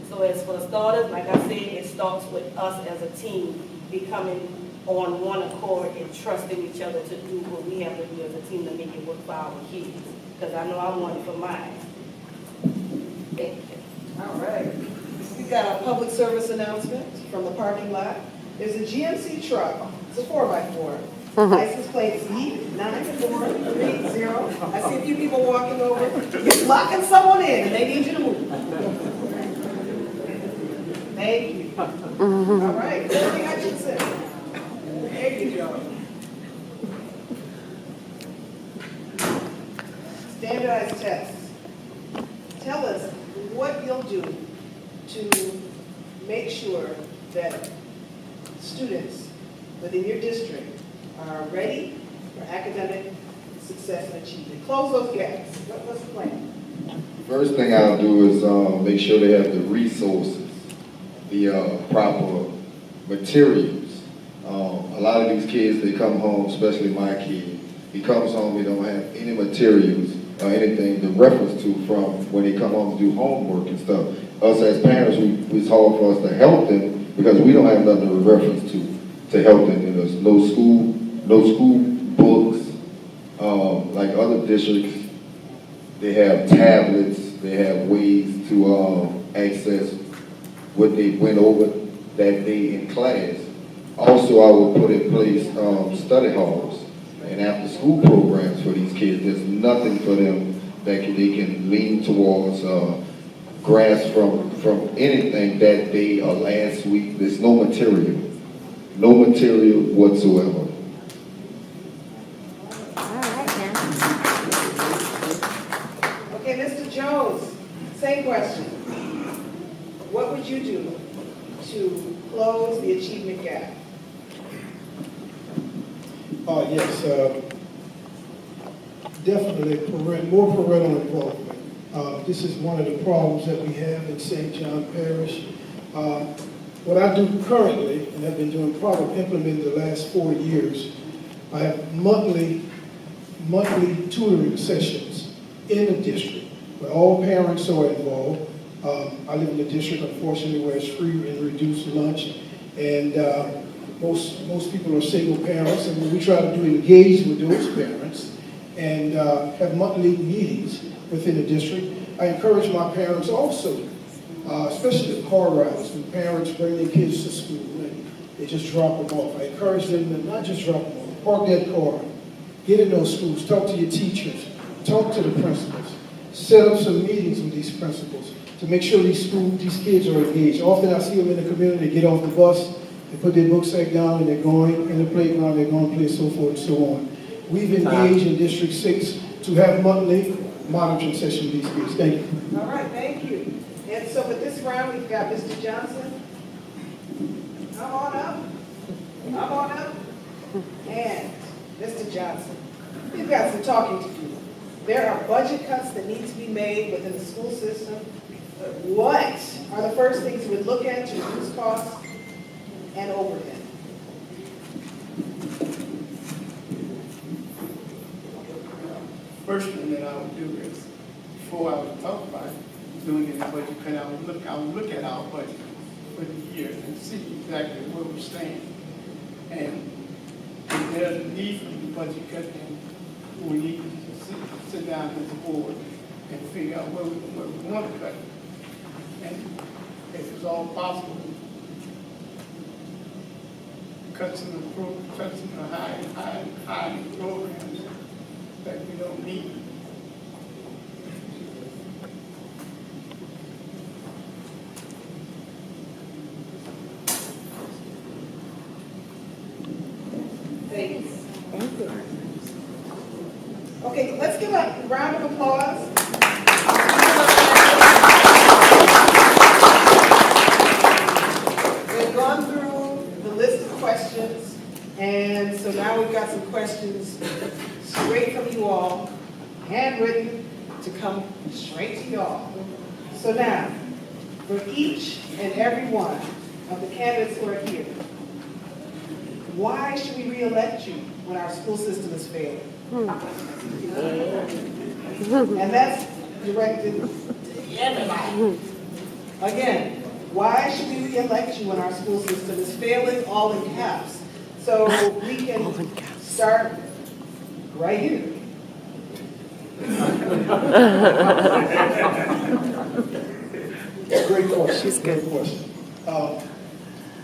So as for the starters, like I said, it starts with us as a team becoming on one accord and trusting each other to do what we have to do as a team to make it work for our kids. Because I know I'm one for mine. Thank you. All right. We've got a public service announcement from the parking lot. There's a GMC truck. It's a 4x4. License plate Z9430. I see a few people walking over. You're locking someone in, and they need you to move. Thank you. All right. Dorothy Hutchinson. There you go. Standardized tests. Tell us what you'll do to make sure that students within your district are ready for academic success and achievement. Close those gaps. What's the plan? First thing I'll do is make sure they have the resources, the proper materials. A lot of these kids, they come home, especially my kid, he comes home, he don't have any materials or anything to reference to from when they come home to do homework and stuff. Us as parents, it's hard for us to help them because we don't have nothing to reference to help them. There's no school books. Like other districts, they have tablets, they have ways to access what they went over that day in class. Also, I will put in place study halls and after school programs for these kids. There's nothing for them that they can lean towards, grasp from anything that day or last week. There's no material whatsoever. Okay, Mr. Jones, same question. What would you do to close the achievement gap? Yes, definitely more parental involvement. This is one of the problems that we have in St. John Parish. What I do currently, and I've been doing probably implementing the last 4 years, I have monthly tutoring sessions in the district where all parents are involved. I live in a district, unfortunately, where it's free and reduced lunch, and most people are single parents, and we try to engage with those parents and have monthly meetings within the district. I encourage my parents also, especially the car rides, when parents bring their kids to school and they just drop them off. I encourage them to not just drop them off, park that car, get in those schools, talk to your teachers, talk to the principals, set up some meetings with these principals to make sure these kids are engaged. Often I see them in the community, they get off the bus, they put their book sack down, and they're going in the playground, they're going to play, so forth and so on. We've engaged in District 6 to have monthly monitoring sessions with these kids. Thank you. All right, thank you. And so for this round, we've got Mr. Johnson. Come on up. Come on up. And Mr. Johnson, we've got some talking to do. There are budget cuts that need to be made within the school system. What are the first things you would look at to reduce costs and overhead? First thing that I would do is, before I would talk about doing any budget cut, I would look at our budget for the year and see exactly where we stand. And if there's a need for the budget cut, then we need to sit down as a board and figure out where we want to cut. And if it's all possible, cut some of the high programs that we don't need. Thank you. Okay, let's give a round of applause. We've gone through so now we've got some questions straight from you all, handwritten, to come straight to y'all. So now, for each and every one of the candidates who are here, why should we re-elect you when our school system is failing? And that's directed to everybody. Again, why should we re-elect you when our school system is failing, all in caps? So we can start right here. Great question. She's good. Great question.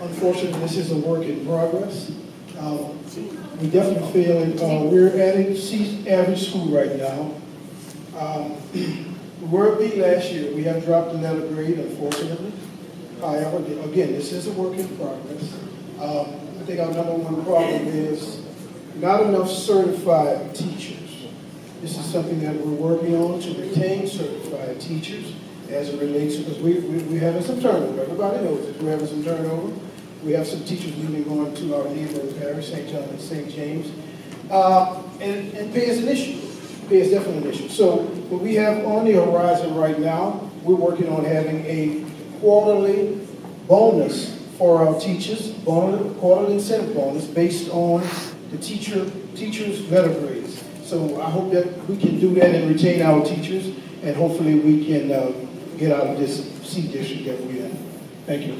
Unfortunately, this is a work in progress. We definitely feel we're at a average school right now. We were B last year. We have dropped another grade, unfortunately. However, again, this is a work in progress. I think our number one problem is not enough certified teachers. This is something that we're working on to retain certified teachers as it relates to, because we're having some turnover. Everybody knows it. We're having some turnover. We have some teachers leaving, going to our neighboring parish, St. John and St. James. And pay is an issue. Pay is definitely an issue. So what we have on the horizon right now, we're working on having a quarterly bonus for our teachers, quarterly incentive bonus based on the teachers' letter grades. So I hope that we can do that and retain our teachers, and hopefully we can get out of this C district that we're in. Thank you.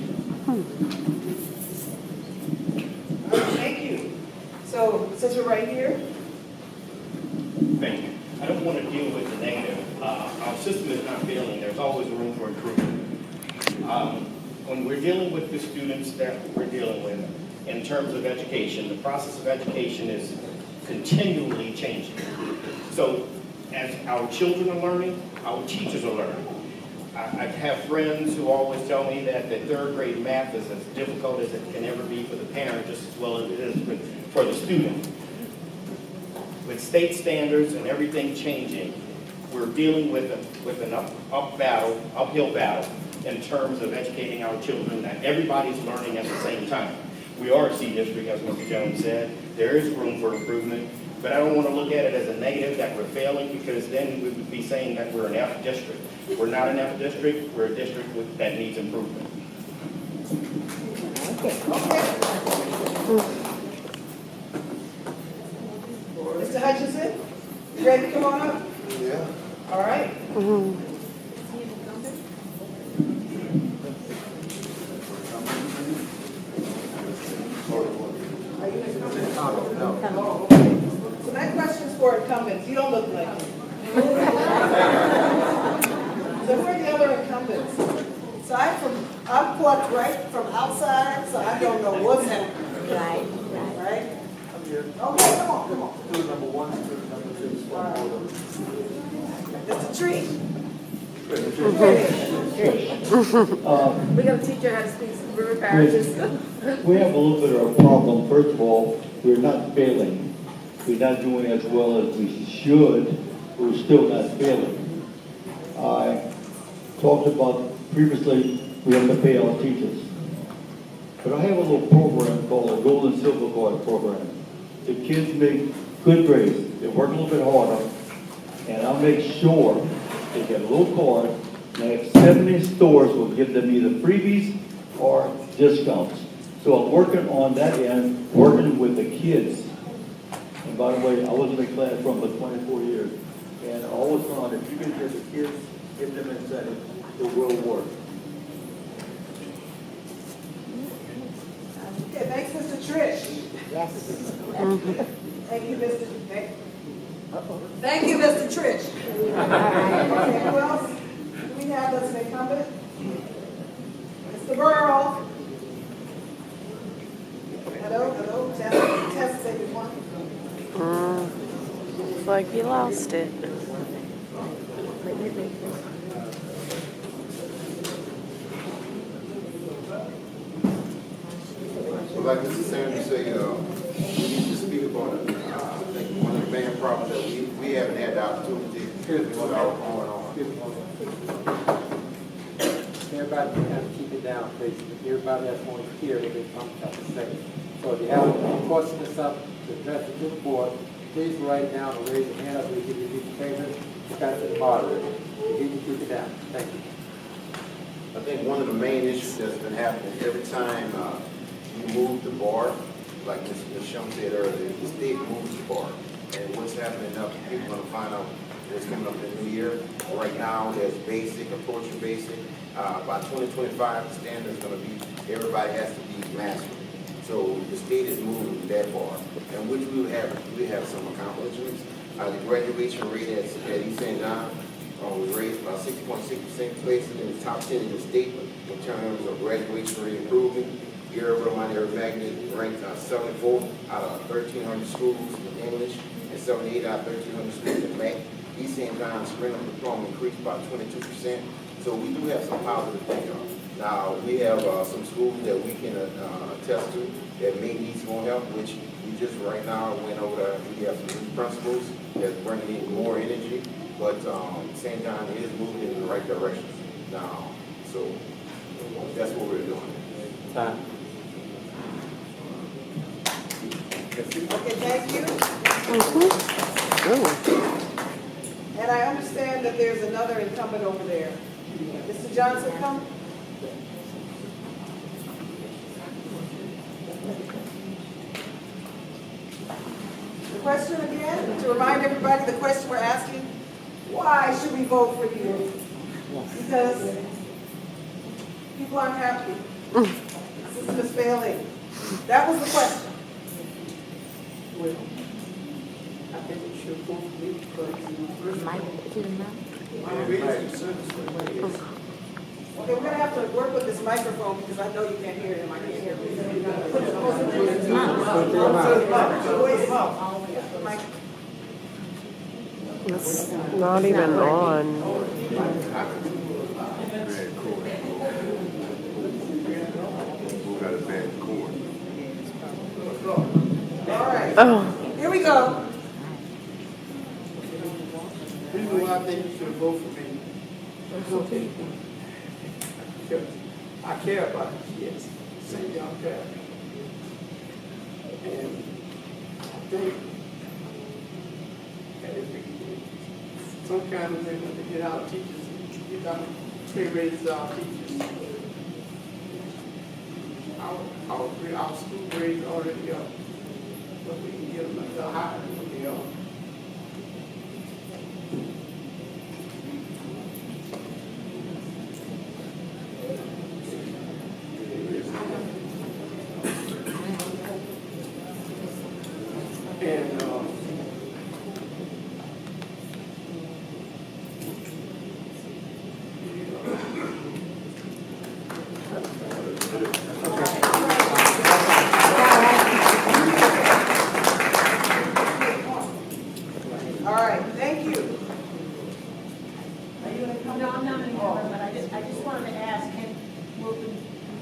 Thank you. So since we're right here, Thank you. I don't want to deal with the negative. Our system is not failing. There's always room for improvement. When we're dealing with the students that we're dealing with in terms of education, the process of education is continually changing. So as our children are learning, our teachers are learning. I have friends who always tell me that the third grade math is as difficult as it can ever be for the parent, just as well as it is for the student. With state standards and everything changing, we're dealing with an uphill battle in terms of educating our children, that everybody's learning at the same time. We are a C district, as Mr. Jones said. There is room for improvement, but I don't want to look at it as a negative that we're failing, because then we would be saying that we're an F district. We're not an F district. We're a district that needs improvement. okay. Mr. Hutchinson, you ready to come on up? Yeah. All right. Are you an incumbent? No. Oh, okay. So that question's for incumbents. You don't look like it. So who are the other incumbents? So I'm plucked right from outside, so I don't know what's happening. Right? I'm here. Okay, come on. Student number 1, student number 2, Mr. Tree. We're gonna teach you how to speak some rural parishes. We have a little bit of a problem. First of all, we're not failing. We're not doing as well as we should. We're still not failing. I talked about previously, we have to pay our teachers. But I have a little program called the Gold and Silver Card program. The kids make good grades. They work a little bit harder, and I'll make sure they get a little card. And I have 70 stores will give them either freebies or discounts. So I'm working on that end, working with the kids. And by the way, I was in the class for 24 years. And I always found if you can get the kids, give them incentive, it will work. Okay, thanks, Mr. Trish. Yes. Thank you, Mr. Thank you, Mr. Trish. Okay, who else do we have as an incumbent? Mr. Burrow. Hello, test, say good one. Looks like you lost it. So like Mr. Sanders say, we need to speak upon it. I think one of the main problems that we haven't had the opportunity to put our going on. Everybody can have to keep it down, please. Everybody that's going to hear what they come to say. So if you have any questions or something to address it to the board, please write it down or raise your hand up. We give you a piece of paper, discuss it to the moderator. You need to keep it down. Thank you. I think one of the main issues that's been happening every time you move the bar, like Ms. Shum said earlier, the state moves the bar. And what's happening now, people are gonna find out what's coming up in the new year. Right now, there's basic, approaching basic. By 2025, the standard is gonna be, everybody has to be master. So the state is moving that far, and which we have some accomplishments. The graduation rate at East St. John was raised by 6.6%, placed in the top 10 in the state in terms of graduation rate improvement. Garyville, Minor Magnet ranked 74 out of 1,300 schools in English and 78 out of 1,300 schools in math. East St. John's rental diploma increased by 22%. So we do have some positive things. Now, we have some schools that we can attest to that may need some more help, which we just right now went over there. We have some new principals that's bringing in more energy, but St. John is moving in the right direction now. So that's what we're doing. Time. Okay, thank you. And I understand that there's another incumbent over there. Mr. Johnson, come. The question again, to remind everybody, the question we're asking, why should we vote for you? Because people aren't happy. The system is failing. That was the question. Well, I think it should go for me because Okay, we're gonna have to work with this microphone because I know you can't hear him. I can't hear him. It's not even on. All right. Oh. Here we go. the reason why I think you should vote for me. Because I care about the kids. St. John Parish. And I think that if we some kind of way to get our teachers, get our pay raises our teachers. Our school grades already up, but we can get them a little higher than what they are. And All right, thank you. No, I'm not anymore, but I just wanted to ask, will the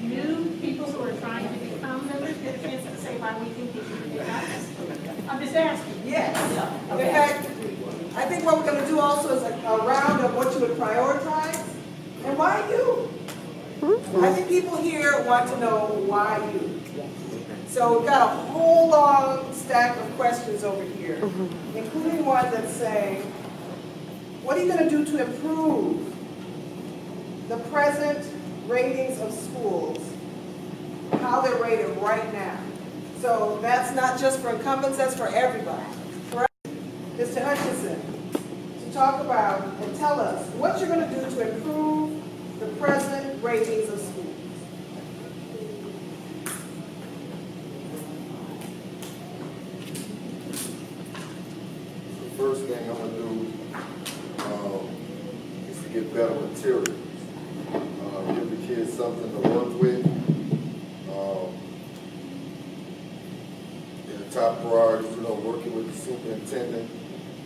new people who are trying to become members get a chance to say why we think they should be us? I'm just asking. Yes. In fact, I think what we're gonna do also is a round of what you would prioritize and why you. I think people here want to know why you. So we've got a whole long stack of questions over here, including one that's saying, what are you gonna do to improve the present ratings of schools, how they're rated right now? So that's not just for incumbents, that's for everybody. Correct? Mr. Hutchinson, to talk about and tell us what you're gonna do to improve the present ratings of schools. The first thing I'm gonna do is to get better materials. Give the kids something to work with. The top priorities, working with the superintendent,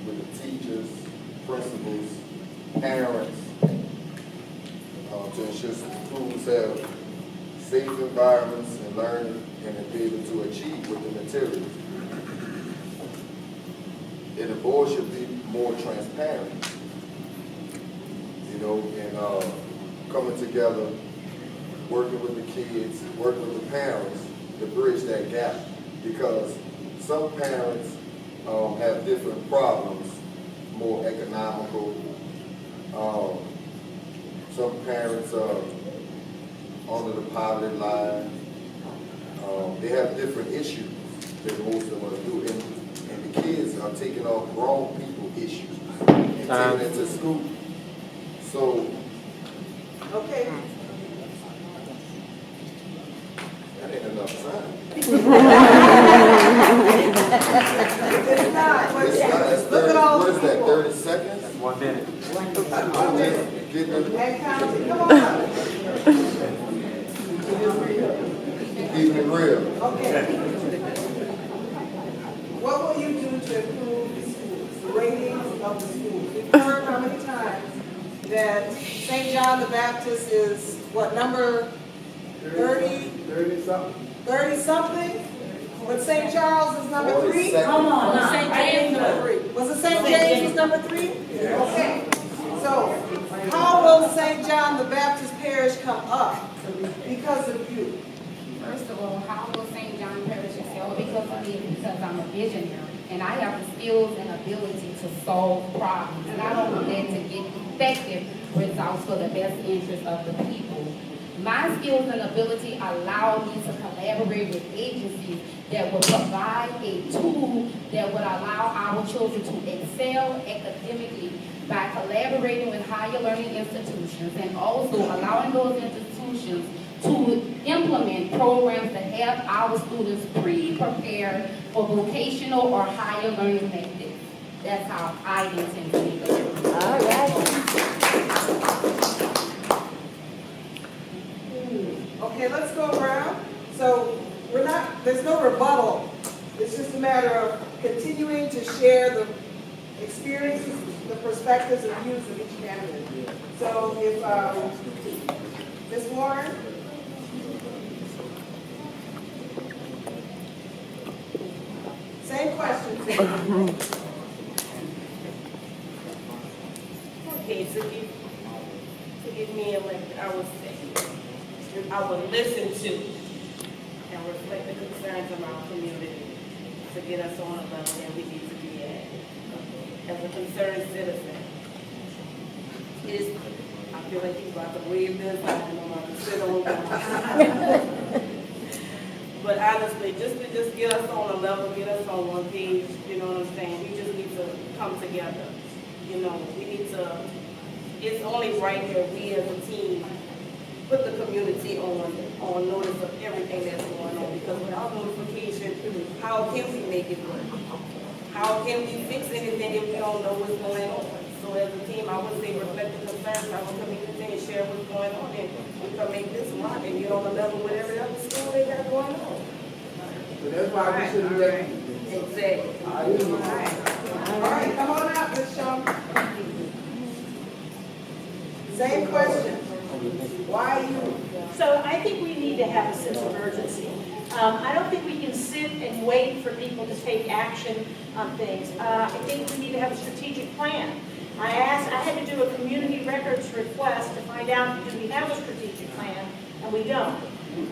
with the teachers, principals, parents, to ensure schools have safe environments and learning and to be able to achieve with the materials. And the board should be more transparent, and coming together, working with the kids, working with the parents, to bridge that gap, because some parents have different problems, more economical. Some parents are under the poverty line. They have different issues that most of them do, and the kids are taking on grown people issues and taking it to school. So, Okay. that ain't enough time. It's not. It's not, that's Look 30, at all what the is that, people. 30 seconds? 1 minute. Getting it, And counting, come on up. keeping it real. Okay. What will you do to improve the schools, the ratings of the schools? We've heard how many times that St. John the Baptist is, what, number 30? 30-something. 30-something? But St. Charles is number 3? 42nd. Come on, now. St. James number 3. Was it St. James is number 3? Okay. So, how will St. John the Baptist Parish come up because of you? First of all, how will St. John Parish excel? Because of me, because I'm a visionary, and I have the skills and ability to solve problems, and I don't that to get effective results for the best interest of the people. My skills and ability allow me to collaborate with agencies that will provide a tool that would allow our children to excel academically by collaborating with higher learning institutions, and also allowing those institutions to implement programs that have our students pre-prepared for vocational or higher learning methods. That's how I intend to make it. All right. Okay, let's go around. So there's no rebuttal. It's just a matter of continuing to share the experiences, the perspectives and views of each candidate. So if, Ms. Warren? Same question. Okay, to get me elected, I would listen to and reflect the concerns of our community to get us on a level that we need to be at. As a concerned citizen, I feel like he's about to wave this, I don't know how to sit on it. But honestly, just to get us on a level, get us on one page, you know what I'm saying? We just need to come together. You know, we need to, it's only right that we as a team put the community on notice of everything that's going on, because without notification, how can we make it work? How can we fix anything if we don't know what's going on? So as a team, I would say reflect the concerns of our community and share what's going on, and we can make this rock and get on the level with every other school they got going on. So that's why we should elect you. Exactly. All right, come on out, Ms. Shaw. Same question. Why you? So I think we need to have a sense of urgency. I don't think we can sit and wait for people to take action on things. I think we need to have a strategic plan. I had to do a community records request to find out, do we have a strategic plan, and we don't.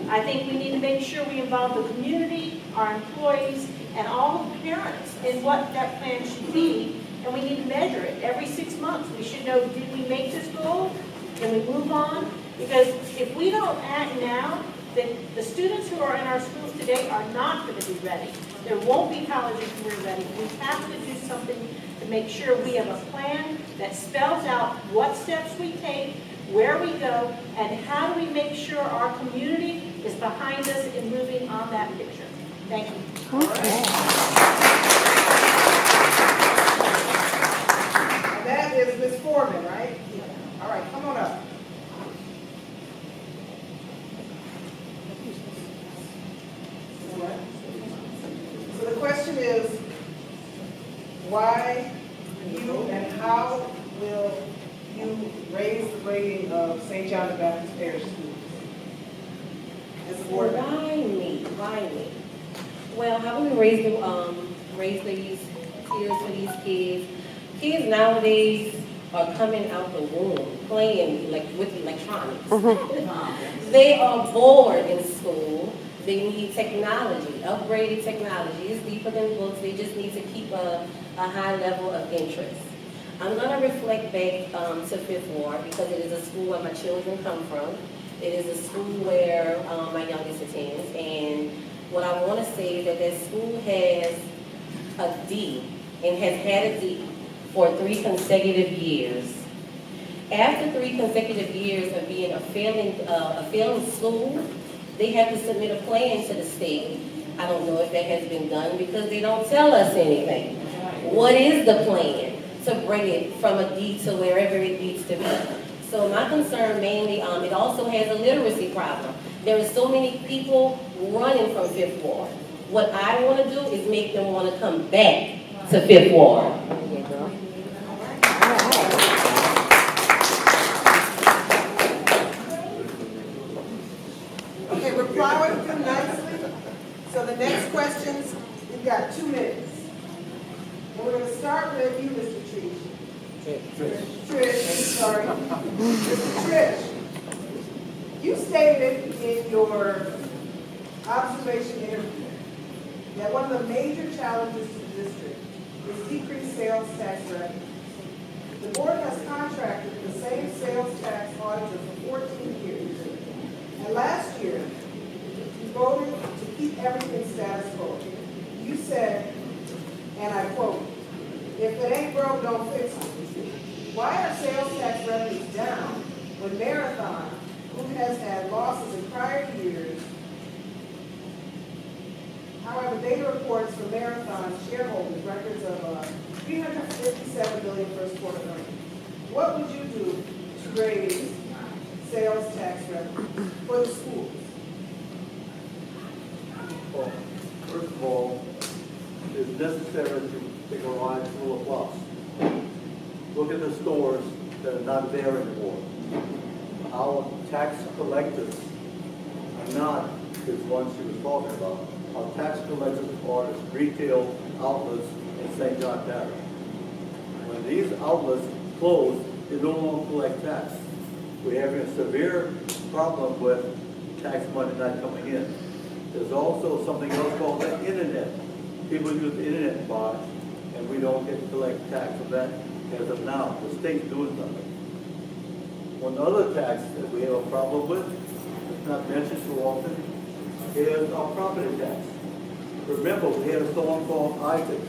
I think we need to make sure we involve the community, our employees, and all the parents in what that plan should be, and we need to measure it. Every 6 months, we should know, did we make this goal? Can we move on? Because if we don't act now, then the students who are in our schools today are not going to be ready. There won't be colleges who are ready. We have to do something to make sure we have a plan that spells out what steps we take, where we go, and how do we make sure our community is behind us in moving on that picture. Thank you. Okay. That is Ms. Foreman, right? All right, come on up. So the question is, why you and how will you raise the rating of St. John the Baptist Parish schools? As a board member. Why me? Well, how do we raise these kids for these kids? Kids nowadays are coming out the womb playing with electronics. They are bored in school. They need technology, upgraded technology. It's deeper than books. They just need to keep a high level of interest. I'm going to reflect back to Fifth Ward because it is a school where my children come from. It is a school where my youngest attends. And what I want to say is that that school has a D and has had a D for 3 consecutive years. After 3 consecutive years of being a failing school, they have to submit a plan to the state. I don't know if that has been done because they don't tell us anything. What is the plan to bring it from a D to wherever it needs to be? So my concern mainly, it also has a literacy problem. There are so many people running from Fifth Ward. What I want to do is make them want to come back to Fifth Ward. Okay, reply with them nicely. So the next questions, you've got 2 minutes. And we're gonna start with you, Mr. Trish, sorry. Mr. Trish, you stated in your observation interview that one of the major challenges to the district is decreased sales tax revenue. The board has contracted with the same sales tax auditor for 14 years. And last year, you voted to keep everything status quo. You said, and I quote, "If it ain't broke, don't fix it." Why are sales tax revenues down when Marathon, who has had losses in prior years, however, data reports from Marathon's shareholders, records of $357 billion first quarter earnings. What would you do to raise sales tax revenue for the schools? Well, first of all, it's necessary to take a ride full of bus. Look at the stores that are not there anymore. Our tax collectors are not the ones she was talking about. Our tax collectors are the retail outlets in St. John Parish. When these outlets close, they no longer collect tax. We're having a severe problem with tax money not coming in. There's also something else called the internet. People use the internet to buy, and we don't get to collect tax on that as of now. The state's doing something. One other tax that we have a problem with, it's not mentioned too often, is our property tax. Remember, we had a storm called Isaac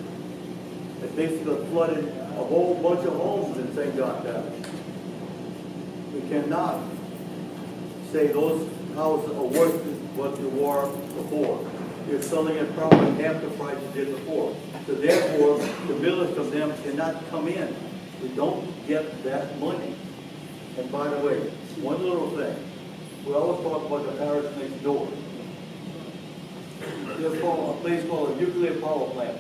that basically flooded a whole bunch of homes in St. John Parish. We cannot say those houses are worth what they were before. You're selling it probably half the price you did before. So therefore, the millage from them cannot come in. We don't get that money. And by the way, one little thing. We always talk about the parish next door. There's a place called a nuclear power plant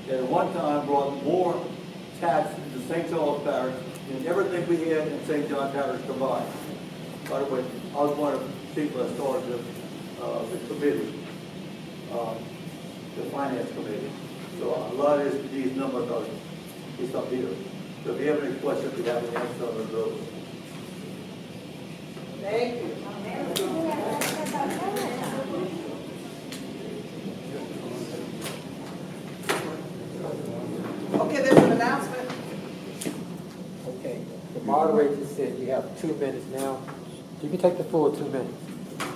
that at one time brought more tax into St. Charles Parish than everything we had in St. John Parish combined. By the way, I was one of the people that started the committee, the finance committee. So a lot of these numbers are just up here. So if you have any questions, we have an answer on those. Thank you. Okay, there's an announcement. Okay, the moderator said you have 2 minutes now. You can take the full 2 minutes.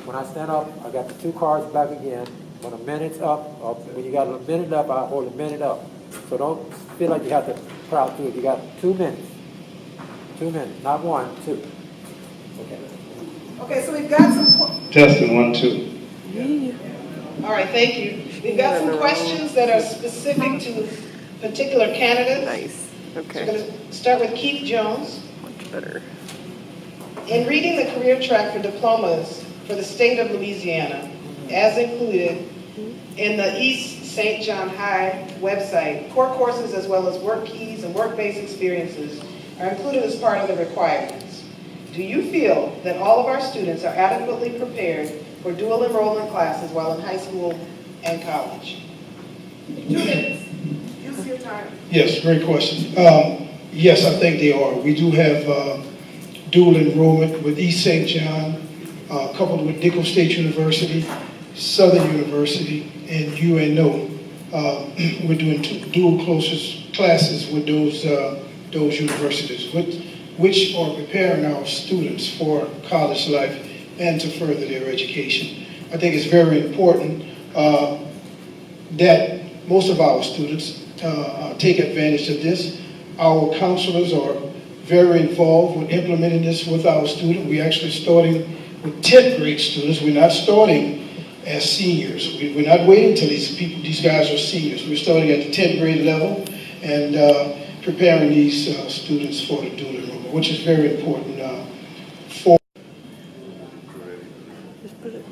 When I stand up, I got the 2 cards back again. When a minute's up, or when you got a minute up, I hold a minute up. So don't feel like you have to crowd through it. You got 2 minutes. 2 minutes, not 1, 2. Okay. Okay, so we've got some. Testing 1, 2. All right, thank you. We've got some questions that are specific to particular candidates. Nice. Okay. So we're going to start with Keith Jones. Much better. In reading the career track for diplomas for the state of Louisiana, as included in the East St. John High website, core courses as well as work keys and work-based experiences are included as part of the requirements. Do you feel that all of our students are adequately prepared for dual enrollment classes while in high school and college? 2 minutes. Use your time. Yes, great question. Yes, I think they are. We do have dual enrollment with East St. John, coupled with Nicholls State University. Southern University and UNO. We're doing dual classes with those universities, which are preparing our students for college life and to further their education. I think it's very important that most of our students take advantage of this. Our counselors are very involved with implementing this with our students. We're actually starting with 10th grade students. We're not starting as seniors. We're not waiting until these guys are seniors. We're starting at the 10th grade level and preparing these students for the dual enrollment, which is very important for.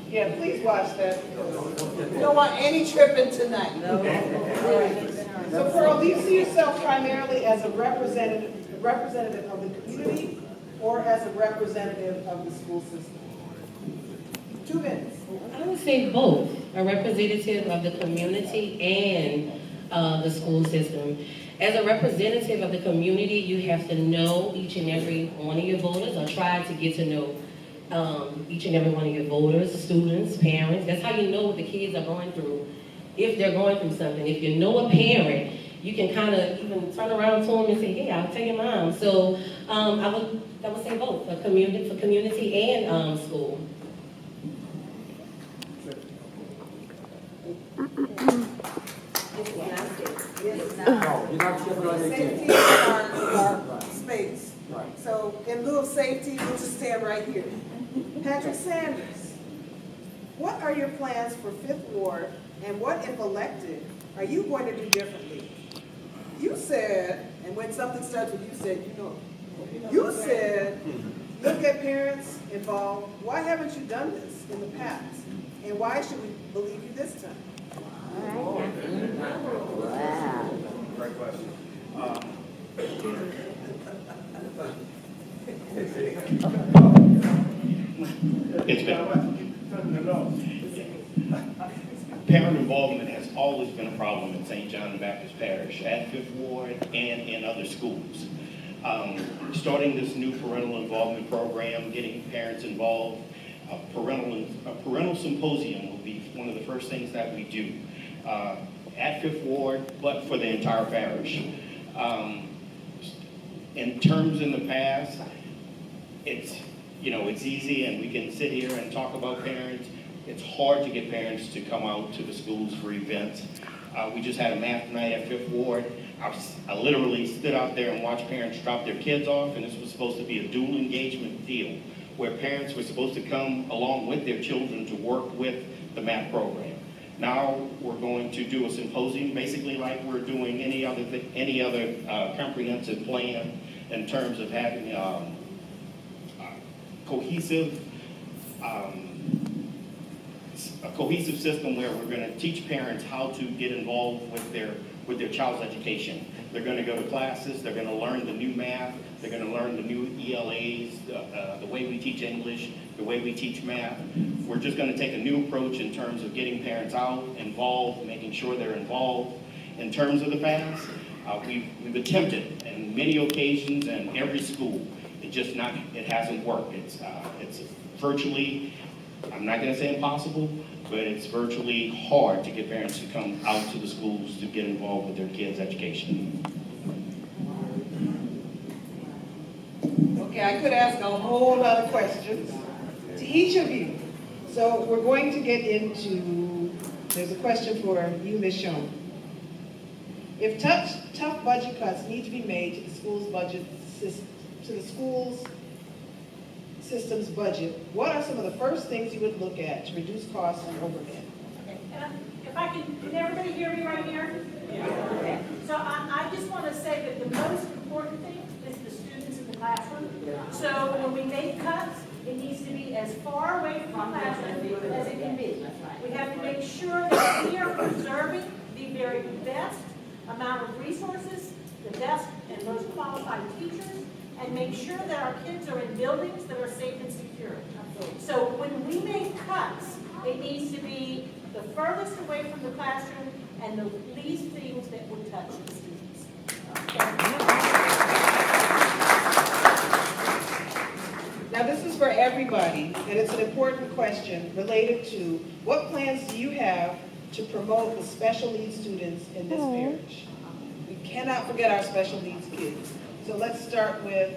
Yeah, please watch that. You don't want any tripping tonight. No. All right. So Pearl, do you see yourself primarily as a representative of the community or as a representative of the school system? 2 minutes. I would say both, a representative of the community and the school system. As a representative of the community, you have to know each and every one of your voters, or try to get to know each and every one of your voters, students, parents. That's how you know what the kids are going through, if they're going through something. If you know a parent, you can kind of even turn around to them and say, hey, I'll tell your mom. So I would say both, for community and school. Safety is our space. So in lieu of safety, we'll just stand right here. Patrick Sanders, what are your plans for 5th Ward, and what, if elected, are you going to do differently? You said, and when something starts with you said, you know, you said, look at parents involved. Why haven't you done this in the past? And why should we believe you this time? Great question. It's been, parent involvement has always been a problem in St. John the Baptist Parish, at 5th Ward and in other schools. Starting this new parental involvement program, getting parents involved, a parental symposium will be one of the first things that we do at 5th Ward, but for the entire parish. In terms in the past, it's easy and we can sit here and talk about parents. It's hard to get parents to come out to the schools for events. We just had a math night at 5th Ward. I literally stood out there and watched parents drop their kids off, and this was supposed to be a dual engagement deal where parents were supposed to come along with their children to work with the math program. Now we're going to do a symposium, basically like we're doing any other comprehensive plan in terms of having a cohesive system where we're going to teach parents how to get involved with their child's education. They're going to go to classes, they're going to learn the new math, they're going to learn the new ELAs, the way we teach English, the way we teach math. We're just going to take a new approach in terms of getting parents out, involved, making sure they're involved. In terms of the past, we've attempted on many occasions and every school. It hasn't worked. It's virtually, I'm not going to say impossible, but it's virtually hard to get parents to come out to the schools to get involved with their kids' education. Okay, I could ask a whole lot of questions to each of you. So we're going to get into, there's a question for you, Ms. Schoen. If tough budget cuts need to be made to the school's budget system, to the school's system's budget, what are some of the first things you would look at to reduce costs and overhead? If I can everybody hear me right here? Yeah. Okay. So I just want to say that the most important thing is the students in the classroom. So when we make cuts, it needs to be as far away from the classroom as it can be. We have to make sure that we are preserving the very best amount of resources, the best and most qualified teachers, and make sure that our kids are in buildings that are safe and secure. So when we make cuts, it needs to be the furthest away from the classroom and the least things that would touch the students. Now this is for every everybody that it's an important question related to what plans do you have to promote the special needs students in this parish? We cannot forget our special needs kids. So let's start with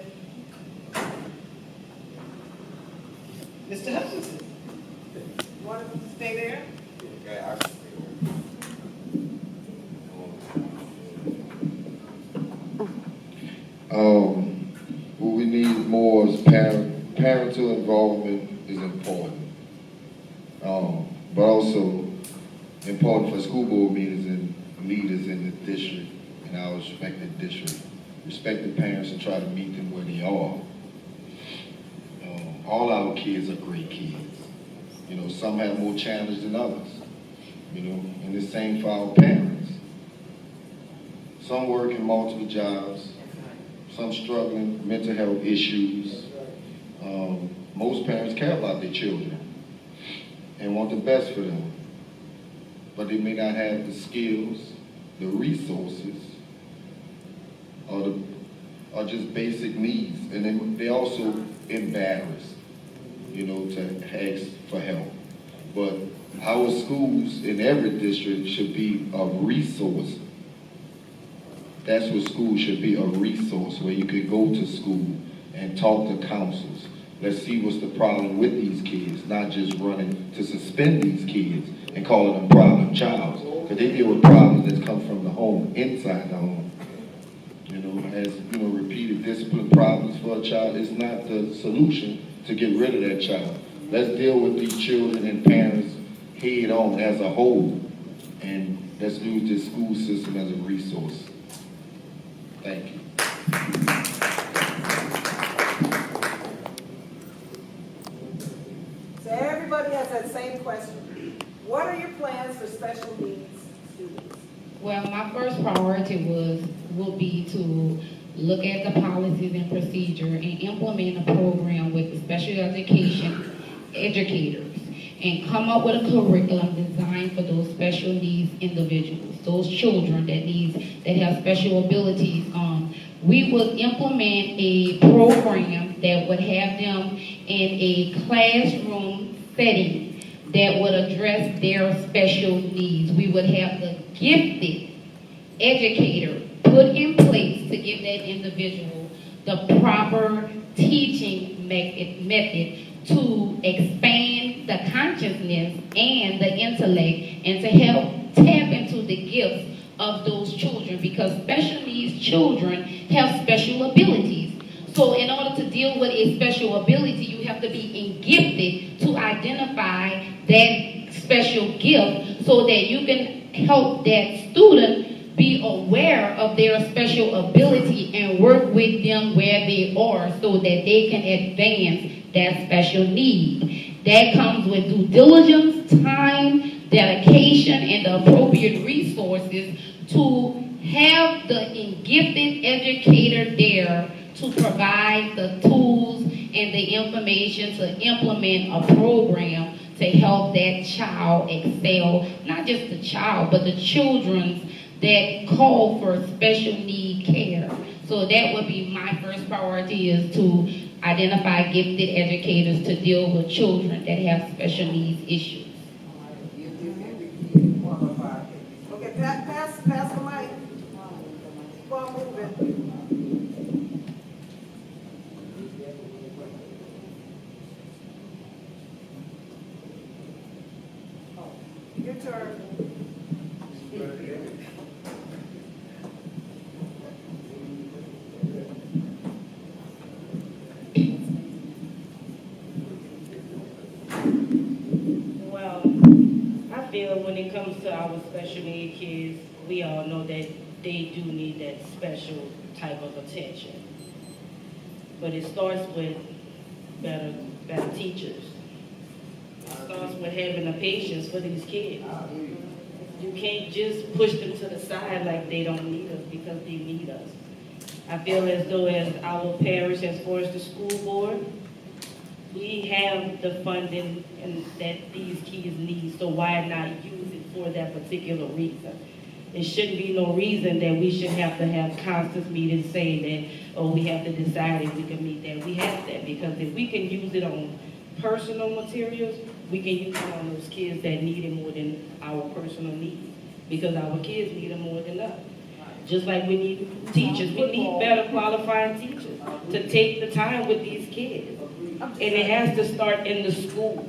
Mr. Hutchinson. You want to stay there? Okay, I can what we need more is parental involvement is important. But also important for school board meetings and leaders in the district, in our respective district. Respect the parents and try to meet them where they are. All our kids are great kids. You know, some have more challenge than others. You know, and the same for our parents. Some work in multiple jobs, some struggling with mental health issues. Most parents care about their children and want the best for them, but they may not have the skills, the resources, or just basic needs, and they also embarrassed, you know, to ask for help. But our schools in every district should be a resource. That's what schools should be, a resource where you could go to school and talk to counselors. Let's see what's the problem with these kids, not just running to suspend these kids and calling them problem childs, because they deal with problems that come from the home, inside the home. You know, as you know, repeated discipline problems for a child is not the solution to get rid of that child. Let's deal with these children and parents head on as a whole, and let's use this school system as a resource. Thank you. So everybody has that same question. What are your plans for special needs students? Well, my first priority will be to look at the policies and procedure and implement a program with the special education educators and come up with a curriculum designed for those special needs individuals, those children that have special abilities. We would implement a program that would have them in a classroom setting that would address their special needs. We would have the gifted educator put in place to give that individual the proper teaching method to expand the consciousness and the intellect and to help tap into the gifts of those children, because special needs children have special abilities. So in order to deal with a special ability, you have to be gifted to identify that special gift so that you can help that student be aware of their special ability and work with them where they are so that they can advance that special need. That comes with due diligence, time, dedication, and the appropriate resources to have the gifted educator there to provide the tools and the information to implement a program to help that child excel, not just the child, but the children that call for special need care. So that would be my first priority, is to identify gifted educators to deal with children that have special needs issues. Okay, pass the mic. Keep on moving. Your turn. Well, I feel when it comes to our special need kids, we all know that they do need that special type of attention. But it starts with better teachers. It starts with having the patience for these kids. You can't just push them to the side like they don't need us, because they need us. I feel as though as our parish, as far as the school board, we have the funding and that these kids need, so why not use it for that particular reason? it shouldn't be no reason that we should have to have constant meetings saying that, oh, we have to decide if we can meet that. We have that, because if we can use it on personal materials, we can use it on those kids that need it more than our personal needs, because our kids need it more than us. Just like we need teachers, we need better qualified teachers to take the time with these kids. And it has to start in the school.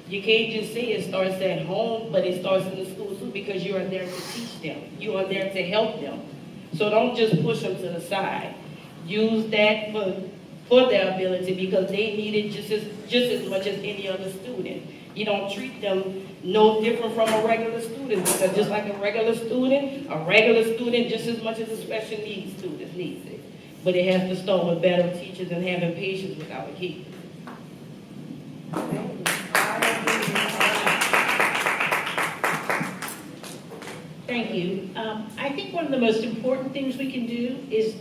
You can't just say it starts at home, but it starts in the school too, because you are there to teach them. You are there to help them. So don't just push them to the side. Use that for their ability, because they need it just as much as any other student. You don't treat them no different from a regular student, because just like a regular student just as much as a special needs student needs it. But it has to start with better teachers and having patience with our kids. Thank you. I think one of the most important things we can do is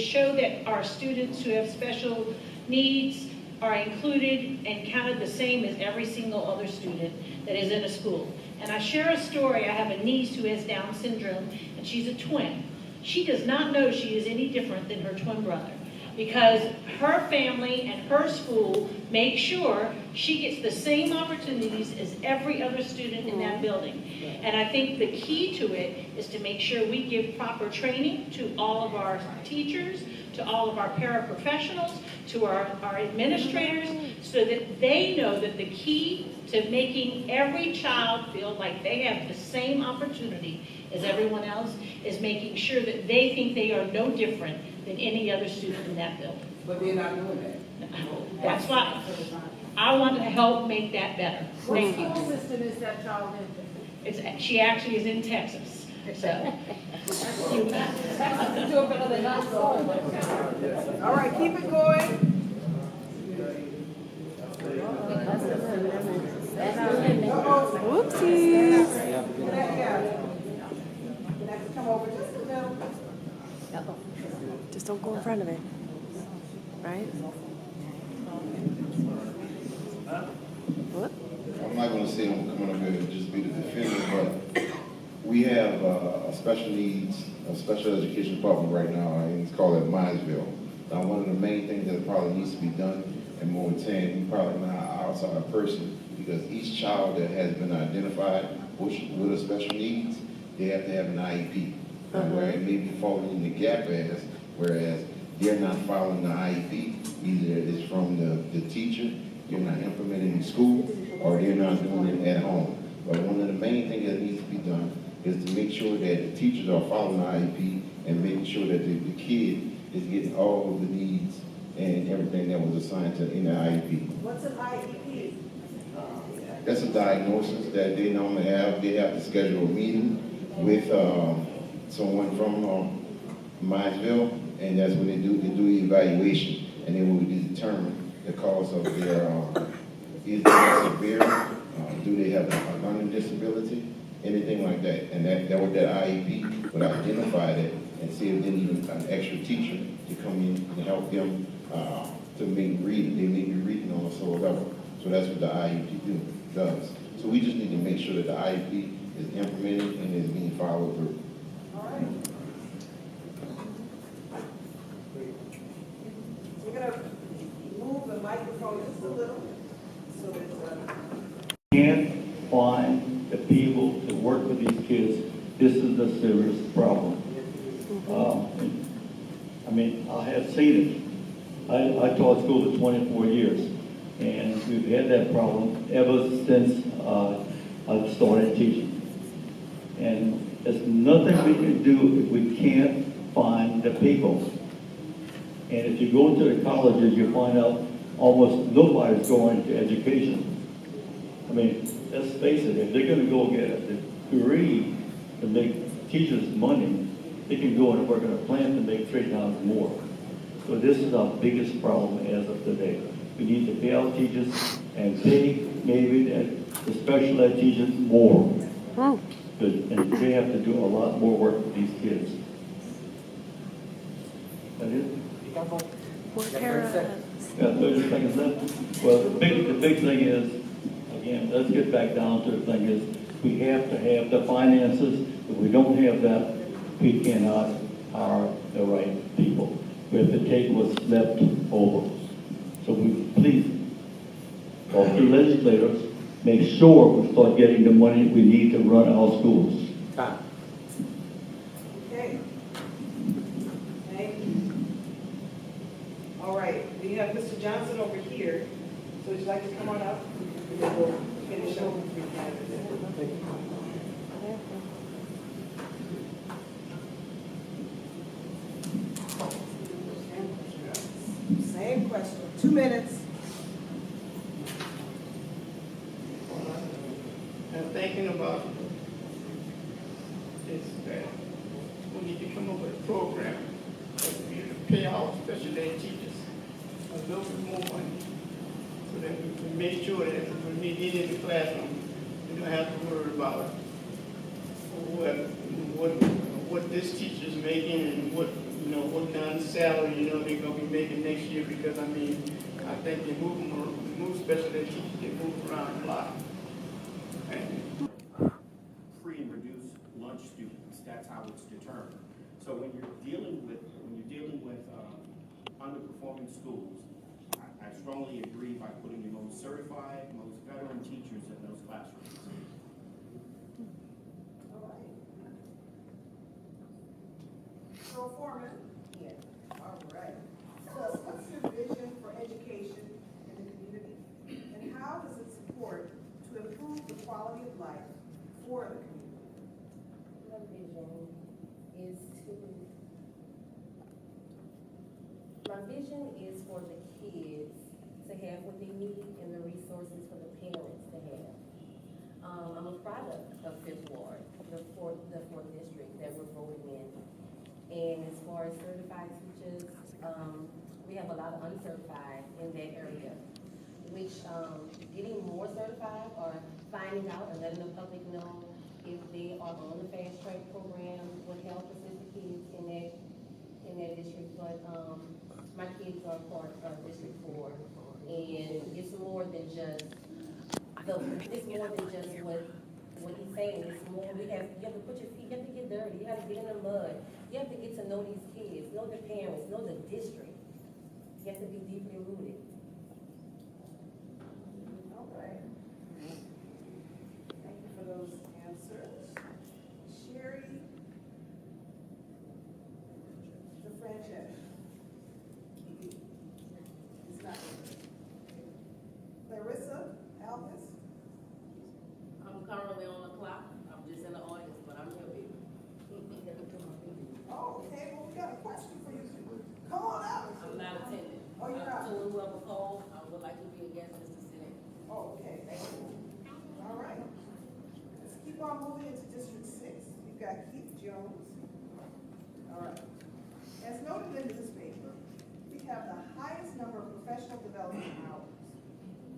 show that our students who have special needs are included and counted the same as every single other student that is in a school. And I share a story. I have a niece who has Down syndrome, and she's a twin. She does not know she is any different than her twin brother, because her family and her school make sure she gets the same opportunities as every other student in that building. And I think the key to it is to make sure we give proper training to all of our teachers, to all of our paraprofessionals, to our administrators, so that they know that the key to making every child feel like they have the same opportunity as everyone else is making sure that they think they are no different than any other student in that building. But they're not doing that. That's why I want to help make that better. Thank you. What school system is that child in? She actually is in Texas, so. All right, keep it going. Whoopsies. Come over just a little. Just don't go in front of it. Right? What? I'm not gonna say I'm coming up here to just be the defender, but we have a special needs, a special education department right now, and it's called at Minesville. Now, one of the main things that probably needs to be done, and more intense, we probably not an outside person, because each child that has been identified with a special needs, they have to have an IEP. Where it may be falling in the gap as, whereas they're not following the IEP, either it's from the teacher, you're not implementing in school, or they're not doing it at home. But one of the main things that needs to be done is to make sure that the teachers are following the IEP and making sure that the kid is getting all of the needs and everything that was assigned to in the IEP. What's an IEP? That's a diagnosis that they normally have. They have to schedule a meeting with someone from Minesville, and that's when they do the evaluation, and then we will determine the cause of their, is it severe, do they have a learning disability, anything like that. And that with that IEP would identify that and see if they need an extra teacher to come in and help them to make reading. They may be reading on a slower level. So that's what the IEP does. So we just need to make sure that the IEP is implemented and is being followed through. All right. We're gonna move the microphone just a little, so that, Can't find the people to work with these kids. This is a serious problem. I mean, I have seen it. I taught school for 24 years, and we've had that problem ever since I started teaching. And there's nothing we can do if we can't find the people. And if you go to the colleges, you find out almost nobody's going to education. I mean, let's face it, if they're gonna go get a degree to make teachers money, they can go and work in a plant to make 3 times more. So this is our biggest problem as of today. We need to pay our teachers and pay maybe the special ed teachers more. And they have to do a lot more work with these kids. That is? Yeah, 30 seconds left. Well, the big thing is, again, let's get back down to the thing is, We have to have the finances. If we don't have that, we cannot hire the right people. We have to take what's left over. So we please, talk to legislators, make sure we start getting the money we need to run our schools. Okay. Thank you. All right, we have Mr. Johnson over here. So would you like to come on up? And then we'll finish up with three candidates. Same question, 2 minutes. And thinking about is that we need to come up with a program that we can pay our special ed teachers a little bit more money so that we can make sure that when we get in the classroom, we don't have to worry about what this teacher's making and what kind of salary, they're gonna be making next year, because I think they move special ed teachers, they move around a lot. Free and reduced lunch students, that's how it's determined. So when you're dealing with underperforming schools, I strongly agree by putting the most certified, most veteran teachers in those classrooms. All right. So Foreman? Yes. All right. So what's your vision for education in the community? And how does it support to improve the quality of life for the community? My vision is for the kids to have what they need and the resources for the parents to have. I'm a product of Fifth Ward, the fourth district that we're voting in. And as far as certified teachers, we have a lot of uncertified in that area, which getting more certified or finding out and letting the public know if they are on the fast track program would help assist the kids in that district. But my kids are part of District 4, and it's more than just what he's saying. It's more, you have to put your feet, you have to get dirty, you have to get in the mud, you have to get to know these kids, know the parents, know the district. You have to be deeply rooted. All right. Thank you for those answers. Sherry, the franchise. It's not. Clarissa Alves. I'm currently on the clock. I'm just in the audience, but I'm here, baby. Oh, okay, well, we got a question for you. Come on out. I'm not attending. Oh, you're not? To whoever called, I would like to be a guest Mr. Senate. Oh, okay, thank you. All right. Let's keep on moving into District 6. We've got Keith Jones. All right. As noted in this paper, we have the highest number of professional development hours.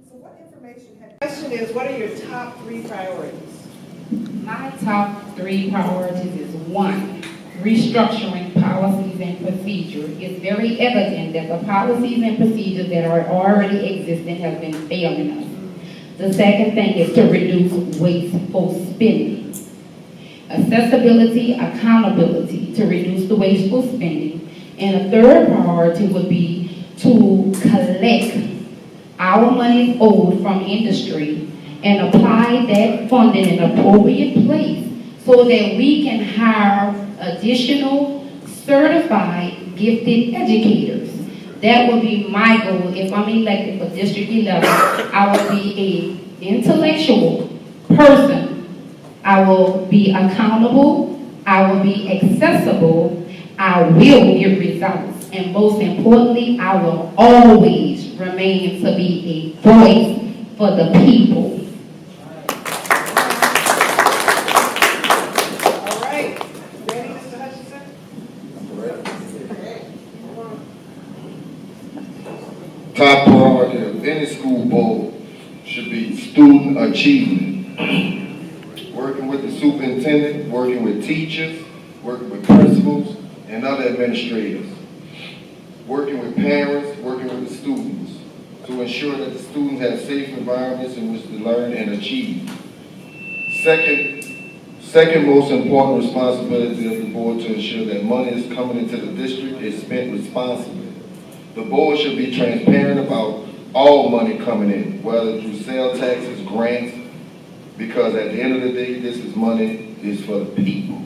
So what information have... The question is, what are your top 3 priorities? My top 3 priorities is 1, restructuring policies and procedures. It's very evident that the policies and procedures that are already existing have been failing us. The second thing is to reduce wasteful spending. Accessibility, accountability, to reduce the wasteful spending. And a third priority would be to collect our money owed from industry and apply that funding in an appropriate place so that we can hire additional certified gifted educators. That would be my goal. If I'm elected for District 11, I will be an intellectual person. I will be accountable. I will be accessible. I will get results. And most importantly, I will always remain to be a voice for the people. Top priority of any school board should be student achievement. Working with the superintendent, working with teachers, working with principals, and other administrators. Working with parents, working with the students to ensure that the students have safe environments in which to learn and achieve. Second most important responsibility of the board to ensure that money is coming into the district is spent responsibly. The board should be transparent about all money coming in, whether through sales taxes, grants, because at the end of the day, this is money is for the people.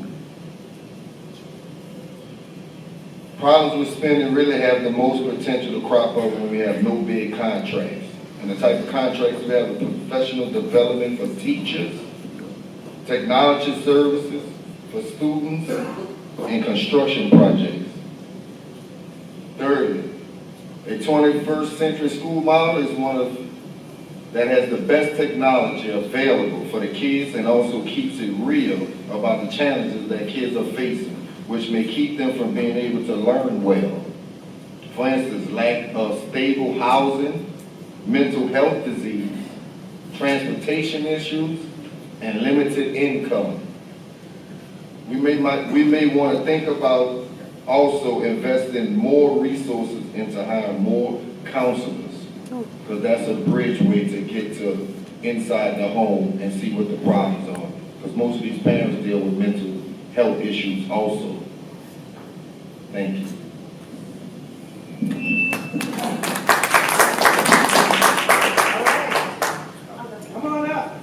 Problems with spending really have the most potential to crop up when we have no big contracts. And the type of contracts we have with professional development for teachers, technology services for students, and construction projects. Thirdly, a 21st century school model is one that has the best technology available for the kids and also keeps it real about the challenges that kids are facing, which may keep them from being able to learn well. For instance, lack of stable housing, mental health disease, transportation issues, and limited income. We may want to think about also investing more resources into hiring more counselors, because that's a bridge way to get to inside the home and see what the problems are. Because most of these parents deal with mental health issues also. Thank you. Come on up.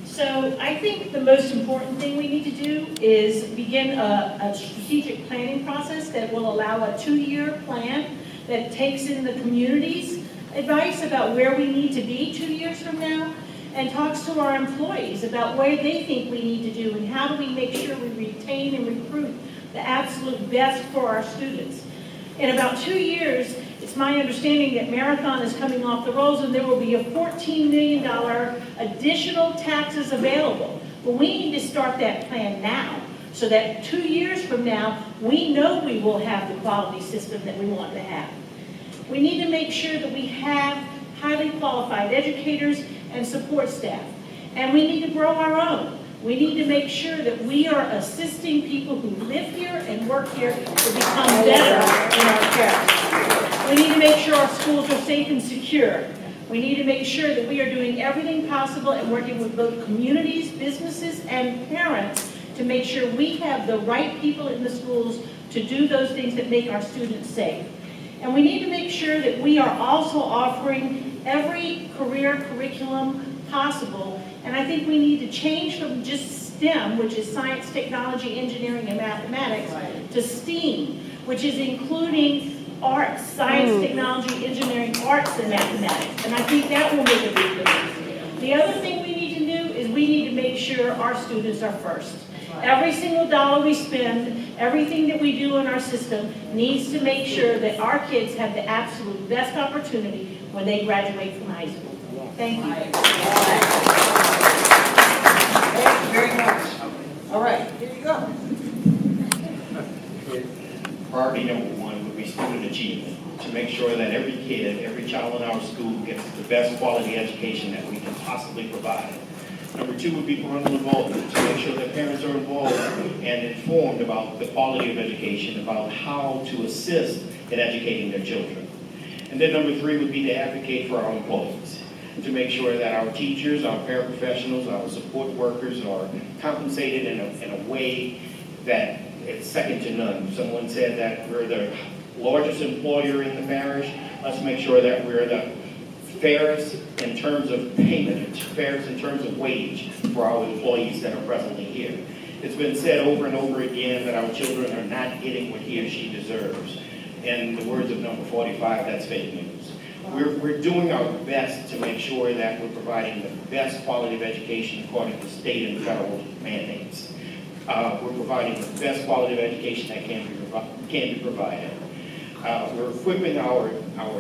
So I think the most important thing we need to do is begin a strategic planning process that will allow a 2-year plan that takes in the community's advice about where we need to be 2 years from now, and talks to our employees about where they think we need to do and how do we make sure we retain and recruit the absolute best for our students. In about 2 years, it's my understanding that Marathon is coming off the rolls and there will be a $14 million additional taxes available. But we need to start that plan now so that 2 years from now, we know we will have the quality system that we want to have. We need to make sure that we have highly qualified educators and support staff. And we need to grow our own. We need to make sure that we are assisting people who live here and work here to become better in our care. We need to make sure our schools are safe and secure. We need to make sure that we are doing everything possible and working with both communities, businesses, and parents to make sure we have the right people in the schools to do those things that make our students safe. And we need to make sure that we are also offering every career curriculum possible. And I think we need to change from just STEM, which is science, technology, engineering, and mathematics, to STEAM, which is including arts, science, technology, engineering, arts, and mathematics. And I think that will make a big difference. The other thing we need to do is we need to make sure our students are first. Every single dollar we spend, everything that we do in our system needs to make sure that our kids have the absolute best opportunity when they graduate from high school. Thank you. Thank you very much. All right, here you go. Priority number one would be student achievement, to make sure that every kid, every child in our school gets the best quality education that we can possibly provide. Number two would be parental involvement, to make sure that parents are involved and informed about the quality of education, about how to assist in educating their children. And then number three would be to advocate for our employees, to make sure that our teachers, our paraprofessionals, our support workers are compensated in a way that it's second to none. Someone said that we're the largest employer in the parish. Let's make sure that we're the fairest in terms of payment, fairest in terms of wage for our employees that are presently here. It's been said over and over again that our children are not getting what he or she deserves. In the words of number 45, that's fake news. We're doing our best to make sure that we're providing the best quality of education according to state and federal mandates. We're providing the best quality of education that can be provided. We're equipping our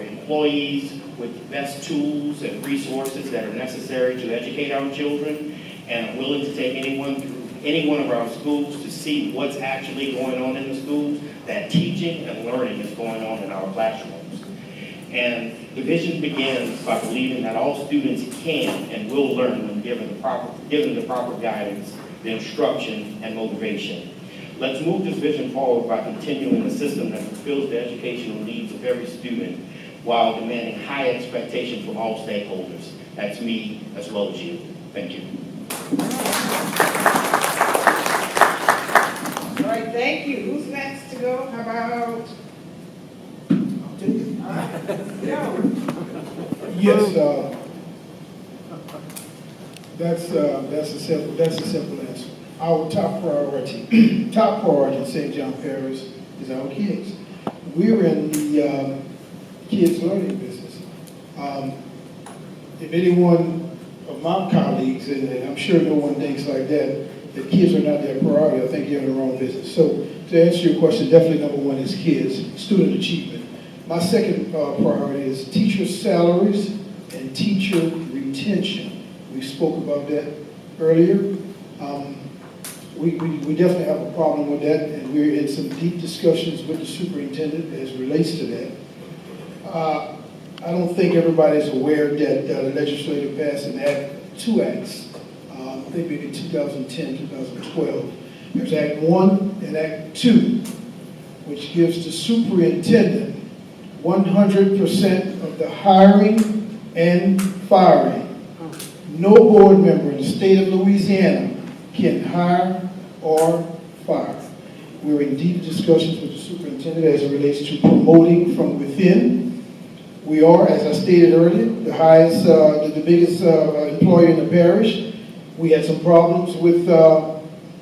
employees with the best tools and resources that are necessary to educate our children, and I'm willing to take anyone through any one of our schools to see what's actually going on in the schools, that teaching and learning is going on in our classrooms. And the vision begins by believing that all students can and will learn when given the proper guidance, the instruction, and motivation. Let's move this vision forward by continuing a system that fulfills the educational needs of every student while demanding high expectations from all stakeholders. That's me as well as you. Thank you. All right, thank you. Who's next to go? How about? Yes, that's a simple answer. Our top priority, top priority in St. John Parish is our kids. We're in the kids learning business. If anyone of my colleagues, and I'm sure no one thinks like that kids are not their priority, I think you're in the wrong business. So to answer your question, definitely number one is kids, student achievement. My second priority is teacher salaries and teacher retention. We spoke about that earlier. We definitely have a problem with that, and we're in some deep discussions with the superintendent as it relates to that. I don't think everybody's aware that the legislature passed an act, two acts, I think maybe 2010, 2012. There's Act 1 and Act 2, which gives the superintendent 100% of the hiring and firing. No board member in the state of Louisiana can hire or fire. We're in deep discussions with the superintendent as it relates to promoting from within. We are, as I stated earlier, the highest, the biggest employer in the parish. We had some problems with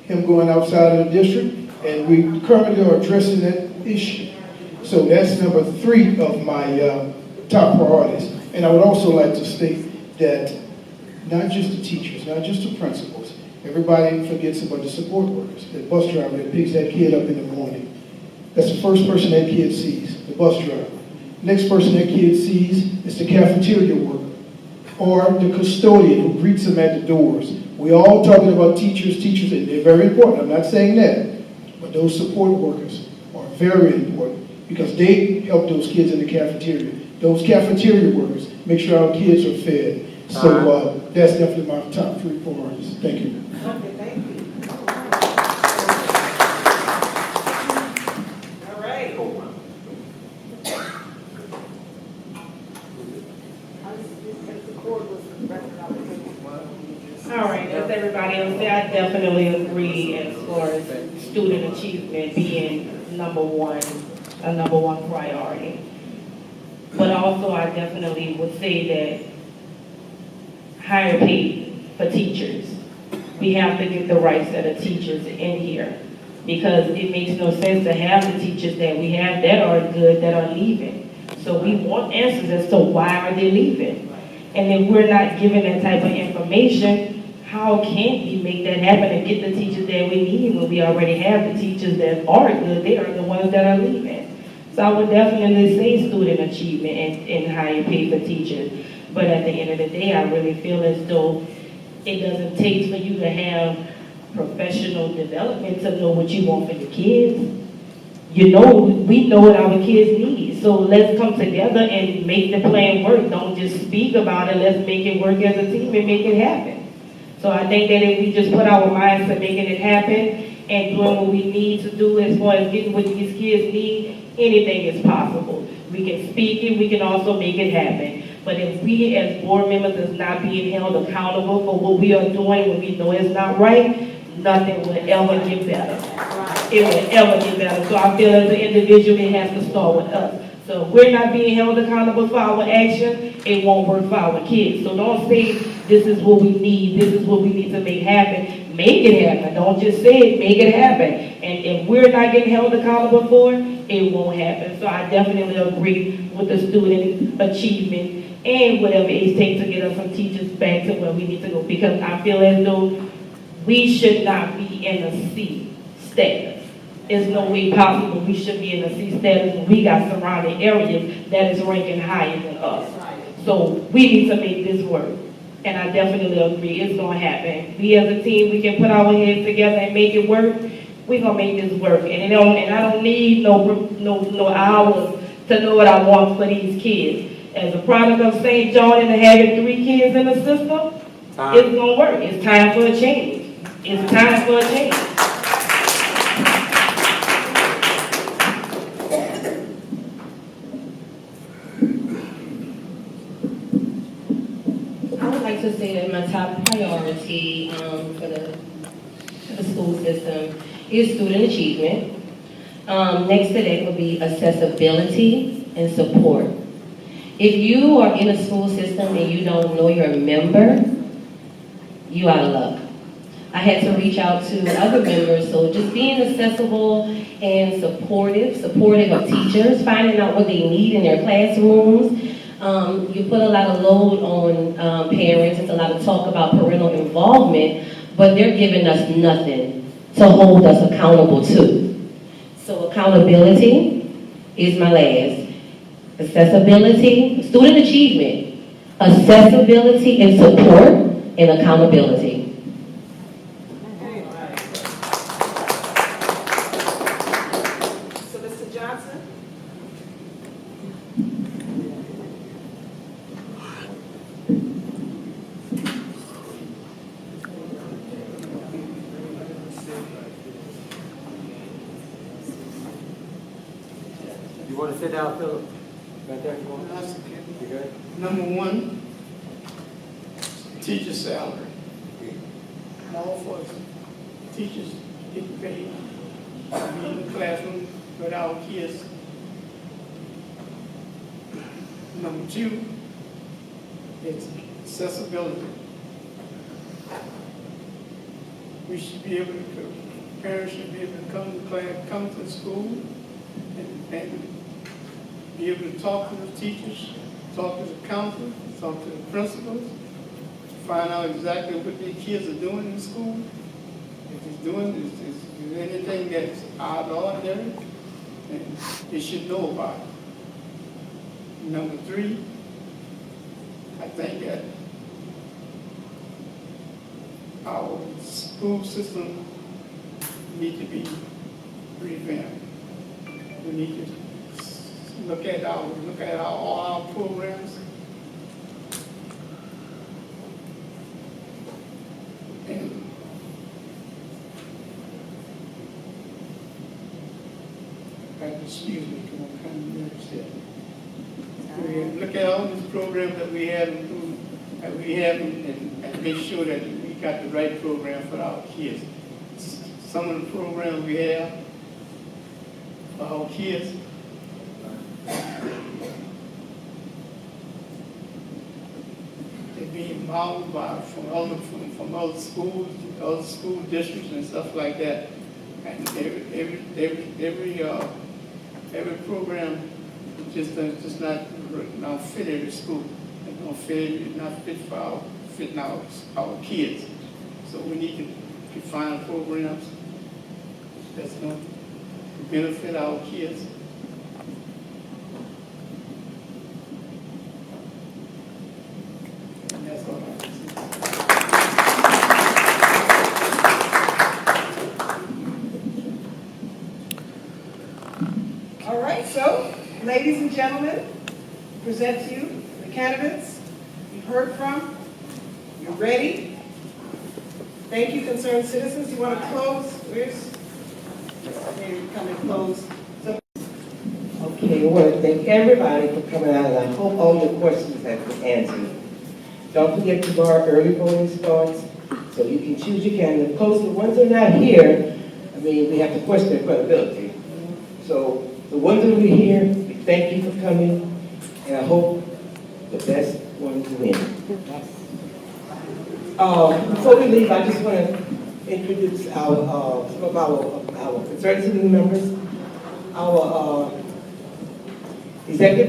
him going outside of the district, and we currently are addressing that issue. So that's number 3 of my top priorities. And I would also like to state that not just the teachers, not just the principals, everybody forgets about the support workers, the bus driver that picks that kid up in the morning. That's the first person that kid sees, the bus driver. Next person that kid sees is the cafeteria worker or the custodian who greets them at the doors. We're all talking about teachers, and they're very important. I'm not saying that, but those support workers are very important because they help those kids in the cafeteria. Those cafeteria workers make sure our kids are fed. So that's definitely my top 3 priorities. Thank you. Okay, thank you. All right. All right, as everybody else said, I definitely agree as far as student achievement being a number one priority. But also I definitely would say that higher pay for teachers. We have to get the right set of teachers in here because it makes no sense to have the teachers that we have that are good that are leaving. So we want answers as to why are they leaving. And if we're not given that type of information, how can we make that happen and get the teachers that we need when we already have the teachers that are good? They are the ones that are leaving. So I would definitely say student achievement and higher pay for teachers. But at the end of the day, I really feel as though it doesn't take for you to have professional development to know what you want for your kids. You know, we know what our kids need. So let's come together and make the plan work. Don't just speak about it. Let's make it work as a team and make it happen. So I think that if we just put our minds to making it happen and doing what we need to do as far as getting what these kids need, anything is possible. We can speak it, we can also make it happen. But if we as board members is not being held accountable for what we are doing when we know it's not right, nothing will ever get better. It will ever get better. So I feel as an individual, it has to start with us. So if we're not being held accountable for our action, it won't work for our kids. So don't say, this is what we need, this is what we need to make happen. Make it happen. Don't just say it, make it happen. And if we're not getting held accountable for it, it won't happen. So I definitely agree with the student achievement and whatever it takes to get us some teachers back to where we need to go. Because I feel as though we should not be in a C status. There's no way possible we should be in a C status when we got surrounding areas that is ranking higher than us. So we need to make this work. And I definitely agree, it's gonna happen. We as a team, we can put our heads together and make it work. We're gonna make this work. And I don't need no hours to know what I want for these kids. As a product of St. John and having 3 kids in the system, it's gonna work. It's time for a change. It's time for a change. like to say that my top priority for the school system is student achievement. Next to that would be accessibility and support. If you are in a school system and you don't know your member, you out of luck. I had to reach out to other members, so just being accessible and supportive of teachers, finding out what they need in their classrooms. You put a lot of load on parents. It's a lot of talk about parental involvement, but they're giving us nothing to hold us accountable to. So accountability is my last. Accessibility, student achievement, accessibility and support, and accountability. So Mr. Johnson? You want to sit down, Philip? Right there, you want? That's okay. You good? Number one, teacher salary. I'm all for teachers getting paid to be in the classroom with our kids. Number two, it's accessibility. We should be able to, parents should be able to come to class, come to school and be able to talk to the teachers, talk to the counselors, talk to the principals, find out exactly what their kids are doing in school. If it's doing, is anything that's out of the ordinary, and they should know about it. Number three, I think that our school system needs to be revamped. We need to look at all our programs and excuse me, come on, kind of understand. Look at all these programs that we have, and make sure that we got the right program for our kids. Some of the programs we have for our kids, they're being modeled from other schools, other school districts and stuff like that. And every program just not fit every school. It don't fit, not fit for our kids. So we need to find programs that's going to benefit our kids. And that's all I can say. All right, so, ladies and gentlemen, present to you the candidates you've heard from. You're ready. Thank you, concerned citizens. You want to close? Where's, maybe come and close. Okay, I want to thank everybody for coming out, and I hope all your questions have been answered. Don't forget tomorrow early voting starts, so you can choose your candidate. Of course, the ones that are not here, I mean, we have to question their credibility. So the ones that are here, we thank you for coming, and I hope the best ones win. Before we leave, I just want to introduce our some of our concerned citizen members, our executive